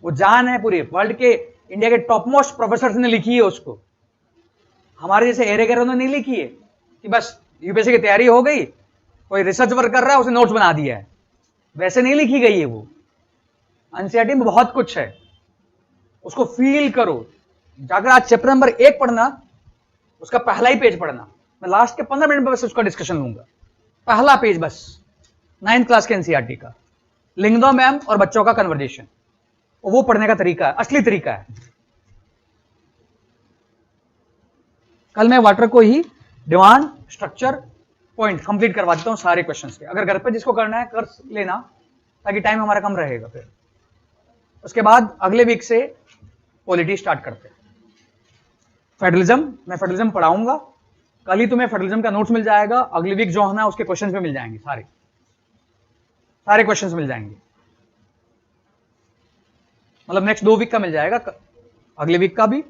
वो जान है पूरी वर्ल्ड के, इंडिया के टॉप मोस्ट प्रोफेसर ने लिखी है उसको। हमारे जैसे एरेगर ने नहीं लिखी है कि बस यूपीएससी की तैयारी हो गई, कोई रिसर्च वर्क कर रहा है, उसने नोट्स बना दिया है, वैसे नहीं लिखी गई है वो। एनसीईआरटी में बहुत कुछ है, उसको फील करो। जाकर आज चैप्टर नंबर 1 पढ़ना, उसका पहला ही पेज पढ़ना। मैं लास्ट के 15 मिनट में बस उसका डिस्कशन लूंगा। पहला पेज बस 9th क्लास के एनसीईआरटी का, लिंगदो मैम और बच्चों का कन्वर्जेशन। वो पढ़ने का तरीका है, असली तरीका है। कल मैं वाटर को ही डिमांड, स्ट्रक्चर, पॉइंट कंप्लीट करवा देता हूं सारे क्वेश्चंस के। अगर घर पे जिसको करना है कर लेना, ताकि टाइम हमारा कम रहेगा। फिर उसके बाद अगले वीक से पॉलिटी स्टार्ट करते हैं। फेडरलिज्म, मैं फेडरलिज्म पढ़ाऊंगा। कल ही तुम्हें फेडरलिज्म का नोट्स मिल जाएगा। अगली वीक जो है ना उसके क्वेश्चंस भी मिल जाएंगे, सारे क्वेश्चंस मिल जाएंगे। मतलब नेक्स्ट 2 वीक का मिल जाएगा, अगले वीक का भी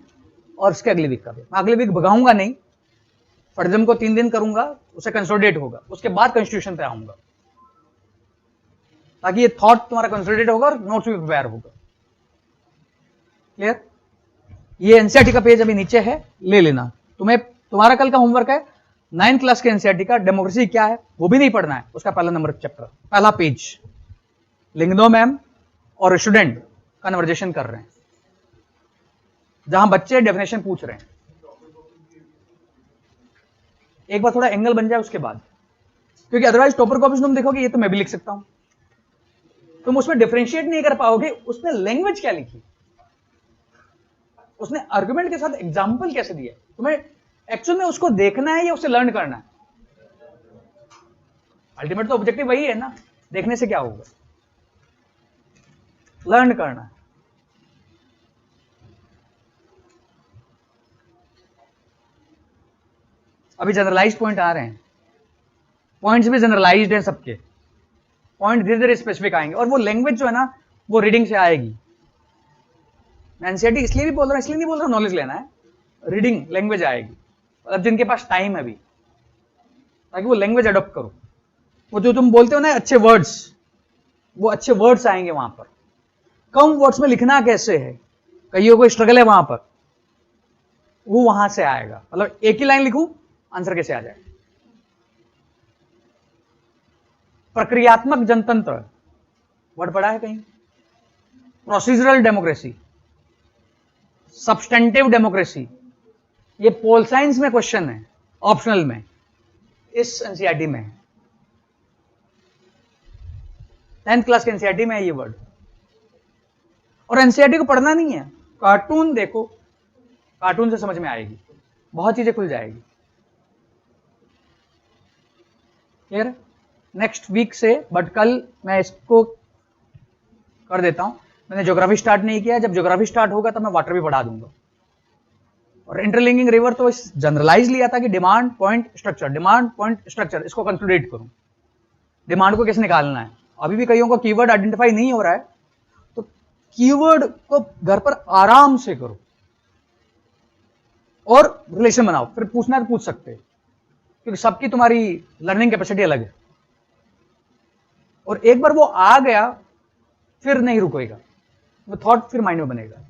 और इसके अगले वीक का भी। मैं अगले वीक भगाऊंगा नहीं, फेडरलिज्म को 3 दिन करूंगा, उसे कंसोलिडेट होगा, उसके बाद कॉन्स्टिट्यूशन पे आऊंगा, ताकि ये थॉट तुम्हारा कंसोलिडेट होगा और नोट्स भी प्रिपेयर होगा। क्लियर? ये एनसीईआरटी का पेज अभी नीचे है, ले लेना। तुम्हारा कल का होमवर्क है 9th क्लास के एनसीईआरटी का, डेमोक्रेसी क्या है वो भी नहीं पढ़ना है, उसका पहला नंबर चैप्टर, पहला पेज। लिंगदो मैम और स्टूडेंट कन्वर्जेशन कर रहे हैं, जहां बच्चे डेफिनेशन पूछ रहे हैं। एक बार थोड़ा एंगल बन जाए उसके बाद, क्योंकि अदरवाइज टॉपर कॉपीज तुम देखोगे ये तो मैं भी लिख सकता हूं, तुम उसमें डिफरेंशिएट नहीं कर पाओगे। उसने लैंग्वेज क्या लिखी, उसने आर्गुमेंट के साथ एग्जाम्पल कैसे दिया, तुम्हें एक्चुअल में उसको देखना है या उससे लर्न करना है? अल्टीमेट तो ऑब्जेक्टिव वही है ना, देखने से क्या होगा? लर्न करना है। अभी जनरलाइज्ड पॉइंट आ रहे हैं, पॉइंट्स भी जनरलाइज्ड हैं सबके, पॉइंट धीरे धीरे स्पेसिफिक आएंगे। और वो लैंग्वेज जो है ना वो रीडिंग से आएगी। मैं एनसीईआरटी इसलिए भी बोल रहा हूं, इसलिए नहीं बोल रहा हूं नॉलेज लेना है, रीडिंग लैंग्वेज आएगी। अब जिनके पास टाइम है अभी, ताकि वो लैंग्वेज अडॉप्ट करो। वो जो तुम बोलते हो ना अच्छे वर्ड्स, वो अच्छे वर्ड्स आएंगे वहां पर। कम वर्ड्स में लिखना कैसे है, कईयों को स्ट्रगल है वहां पर, वो वहां से आएगा। मतलब एक ही लाइन लिखूं, आंसर कैसे आ जाए? प्रक्रियात्मक जनतंत्र वर्ड पढ़ा है कहीं? प्रोसीजरल डेमोक्रेसी, सब्सटेंटिव डेमोक्रेसी, ये पोल साइंस में क्वेश्चन है, ऑप्शनल में, इस एनसीईआरटी में है। 10th क्लास के एनसीईआरटी में है ये वर्ड। और एनसीईआरटी को पढ़ना नहीं है, कार्टून देखो, कार्टून से समझ में आएगी, बहुत चीजें खुल जाएगी। क्लियर? नेक्स्ट वीक से, बट कल मैं इसको कर देता हूं। मैंने ज्योग्राफी स्टार्ट नहीं किया, जब ज्योग्राफी स्टार्ट होगा तब मैं वाटर भी पढ़ा दूंगा। और इंटरलिंकिंग रिवर तो इस जनरलाइज लिया था कि demand point structure, demand point structure, इसको कंसोलिडेट करूं। डिमांड को कैसे निकालना है? अभी भी कईयों को कीवर्ड आइडेंटिफाई नहीं हो रहा है, तो कीवर्ड को घर पर आराम से करो और रिलेशन बनाओ, फिर पूछना है तो पूछ सकते हैं। क्योंकि सबकी तुम्हारी लर्निंग कैपेसिटी अलग है। और एक बार वो आ गया फिर नहीं रुकेगा, वो थॉट फिर माइंड में बनेगा।